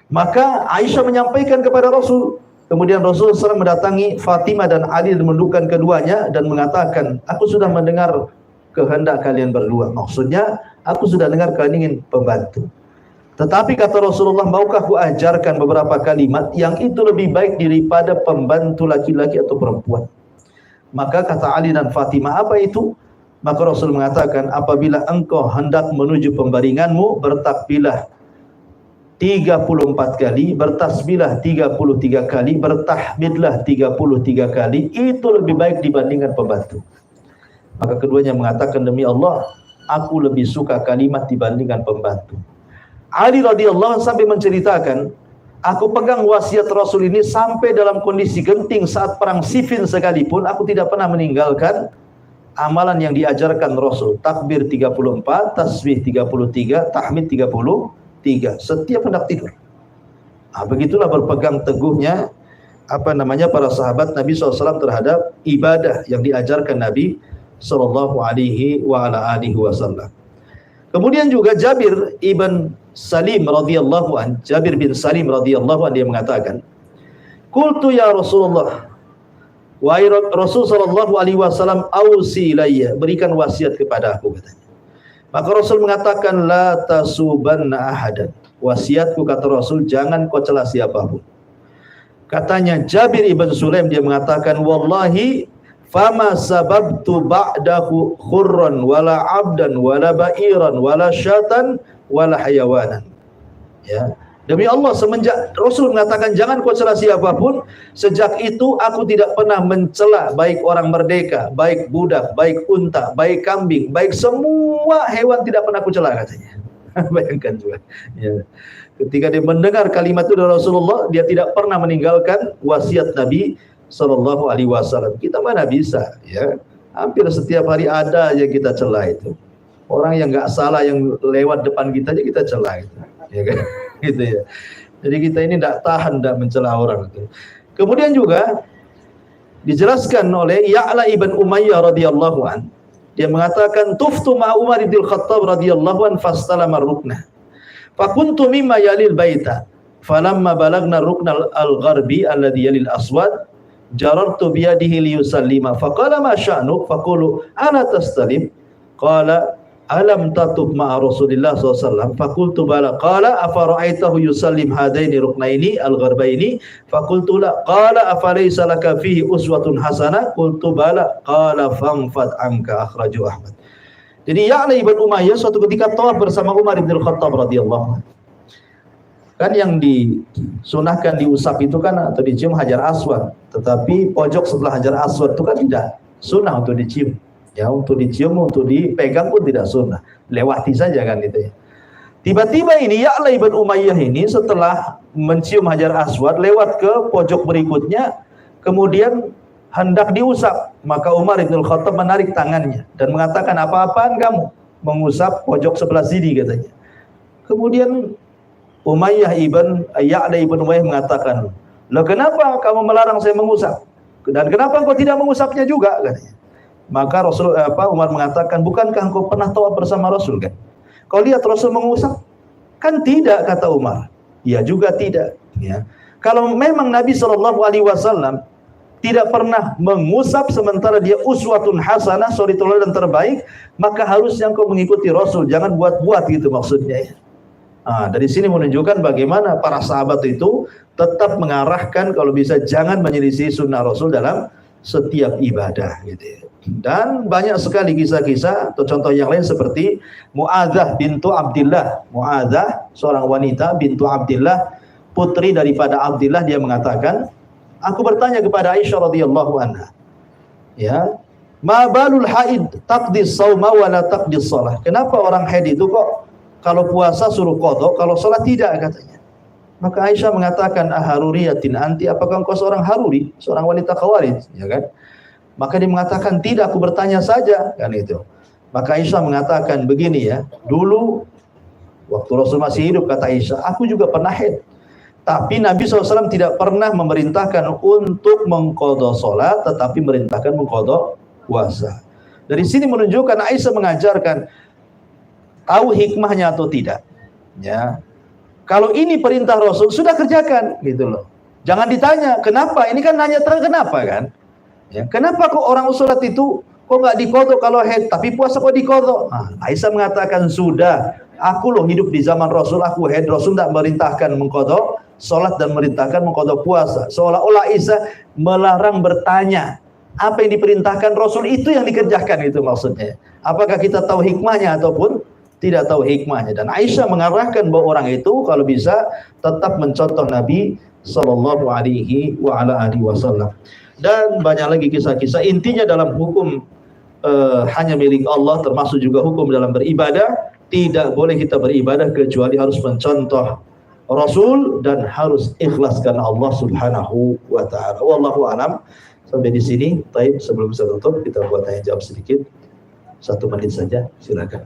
S2: Maka Aisyah menyampaikan kepada Rasul. Kemudian Rasul SAW mendatangi Fatimah dan Ali dan menundukkan keduanya dan mengatakan, aku sudah mendengar kehendak kalian berdua. Maksudnya, aku sudah dengar kalian ingin pembantu. Tetapi kata Rasulullah, maukah aku ajarkan beberapa kalimat yang itu lebih baik daripada pembantu laki-laki atau perempuan? Maka kata Ali dan Fatimah, apa itu? Maka Rasul mengatakan, apabila engkau hendak menuju pembaringanmu, bertakbirlah 34 kali, bertasbihlah 33 kali, bertahmidlah 33 kali, itu lebih baik dibandingkan pembantu. Maka keduanya mengatakan, demi Allah, aku lebih suka kalimat dibandingkan pembantu. Ali radhiyallahu sampai menceritakan, aku pegang wasiat Rasul ini sampai dalam kondisi genting saat perang Siffin sekalipun, aku tidak pernah meninggalkan amalan yang diajarkan Rasul. Takbir 34, tasbih 33, tahmid 33 setiap hendak tidur. Begitulah berpegang teguhnya para sahabat Nabi SAW terhadap ibadah yang diajarkan Nabi sallallahu alaihi wa ala alihi wasallam. Kemudian juga Jabir ibn Salim radhiyallahu an, Jabir bin Salim radhiyallahu an, dia mengatakan, qultu ya Rasulullah, wahai Rasul sallallahu alaihi wasallam, ausi ilayya, berikan wasiat kepada aku, katanya. Maka Rasul mengatakan, la tasubanna ahadan, wasiatku kata Rasul, jangan kau cela siapapun. Katanya Jabir ibn Sulaim, dia mengatakan, wallahi fama sababtu ba'dahu khurran wala abdan wala ba'iran wala syatan wala hayawanan. Ya, demi Allah, semenjak Rasul mengatakan jangan kau cela siapapun, sejak itu aku tidak pernah mencela baik orang merdeka, baik budak, baik unta, baik kambing, baik semua hewan, tidak pernah aku cela, katanya. Bayangkan juga. Ya. Ketika dia mendengar kalimat itu dari Rasulullah, dia tidak pernah meninggalkan wasiat Nabi sallallahu alaihi wasallam. Kita mana bisa, ya. Hampir setiap hari ada aja kita cela itu. Orang yang nggak salah yang lewat depan kita aja kita cela itu. Ya kan? Gitu ya. Jadi kita ini tidak tahan tidak mencela orang itu. Kemudian juga dijelaskan oleh Ya'la ibn Umayyah radhiyallahu an, dia mengatakan tuftu ma Umar bin Khattab radhiyallahu an fastalama ruknah. Fa kuntu mimma yalil baita. Falamma balagna ruknal al-gharbi alladhi yalil aswad jarartu biyadihi liyusallima faqala ma sya'nuk faqulu ana tastalim qala alam tatub ma'a Rasulillah SAW faqultu bala qala afara'aitahu yusallim hadaini ruknaini al-gharbaini faqultu la qala afalaysa laka fihi uswatun hasanah qultu bala qala fanfad anka akhraju Ahmad. Jadi Ya'la ibn Umayyah suatu ketika tawaf bersama Umar bin Khattab radhiyallahu anhu. Kan yang disunahkan diusap itu kan atau dicium Hajar Aswad, tetapi pojok sebelah Hajar Aswad itu kan tidak sunnah untuk dicium. Ya, untuk dicium, untuk dipegang pun tidak sunnah. Lewati saja kan gitu ya. Tiba-tiba ini Ya'la ibn Umayyah ini setelah mencium Hajar Aswad lewat ke pojok berikutnya, kemudian hendak diusap. Maka Umar bin Khattab menarik tangannya dan mengatakan, apa-apaan kamu mengusap pojok sebelah sini, katanya. Kemudian Ya'la ibn Umayyah mengatakan, "Loh, kenapa kamu melarang saya mengusap? Dan kenapa engkau tidak mengusapnya juga?" katanya. Maka Umar mengatakan, "Bukankah engkau pernah tawaf bersama Rasul kan? Kau lihat Rasul mengusap?" Kan tidak, kata Umar. Ya juga tidak, ya. Kalau memang Nabi SAW tidak pernah mengusap sementara dia uswatun hasanah, suri teladan terbaik, maka harusnya engkau mengikuti Rasul, jangan buat-buat gitu maksudnya ya. Dari sini menunjukkan bagaimana para sahabat itu tetap mengarahkan kalau bisa jangan menyelisih sunnah Rasul dalam setiap ibadah gitu ya. Dan banyak sekali kisah-kisah atau contoh yang lain seperti Mu'adzah bintu Abdillah. Mu'adzah seorang wanita bintu Abdillah, putri daripada Abdillah, dia mengatakan, aku bertanya kepada Aisyah radhiyallahu anha, ya, Ma balul haid taqdi shauma wa la taqdi shalah. Kenapa orang haid itu kok kalau puasa suruh qada, kalau salat tidak katanya. Maka Aisyah mengatakan, aharuriyatin anti, apakah engkau seorang haruri, seorang wanita khawarij, ya kan? Maka dia mengatakan, tidak, aku bertanya saja, kan itu. Maka Aisyah mengatakan begini ya, dulu waktu Rasul masih hidup, kata Aisyah, aku juga pernah haid. Tapi Nabi SAW tidak pernah memerintahkan untuk mengqadha salat, tetapi merintahkan mengqadha puasa. Dari sini menunjukkan Aisyah mengajarkan tahu hikmahnya atau tidak. Ya, kalau ini perintah Rasul sudah kerjakan, gitu loh. Jangan ditanya kenapa. Ini kan nanya kenapa kan? Ya, kenapa kok orang sholat itu kok nggak diqadha kalau haid, tapi puasa kok diqadha? Nah, Aisyah mengatakan sudah. Aku loh hidup di zaman Rasul, aku haid, Rasul tidak merintahkan mengqadha sholat dan merintahkan mengqadha puasa. Seolah-olah Aisyah melarang bertanya. Apa yang diperintahkan Rasul itu yang dikerjakan, itu maksudnya. Apakah kita tahu hikmahnya ataupun tidak tahu hikmahnya? Dan Aisyah mengarahkan bahwa orang itu kalau bisa tetap mencontoh Nabi sallallahu alaihi wasallam. Dan banyak lagi kisah-kisah. Intinya dalam hukum hanya milik Allah, termasuk juga hukum dalam beribadah. Tidak boleh kita beribadah kecuali harus mencontoh Rasul dan harus ikhlas karena Allah Subhanahu wa taala. Wallahu a'lam. Sampai di sini. Baik, sebelum saya tutup kita buat tanya jawab sedikit. 1 menit saja, silakan.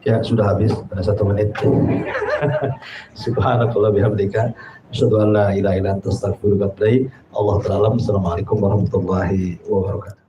S2: Ya, sudah habis pada 1 menit. Subhanakallah bihamdika, asyhadu an la ilaha illa anta astaghfiruka wa atubu ilaik. Allah ta'ala. Assalamualaikum warahmatullahi wabarakatuh.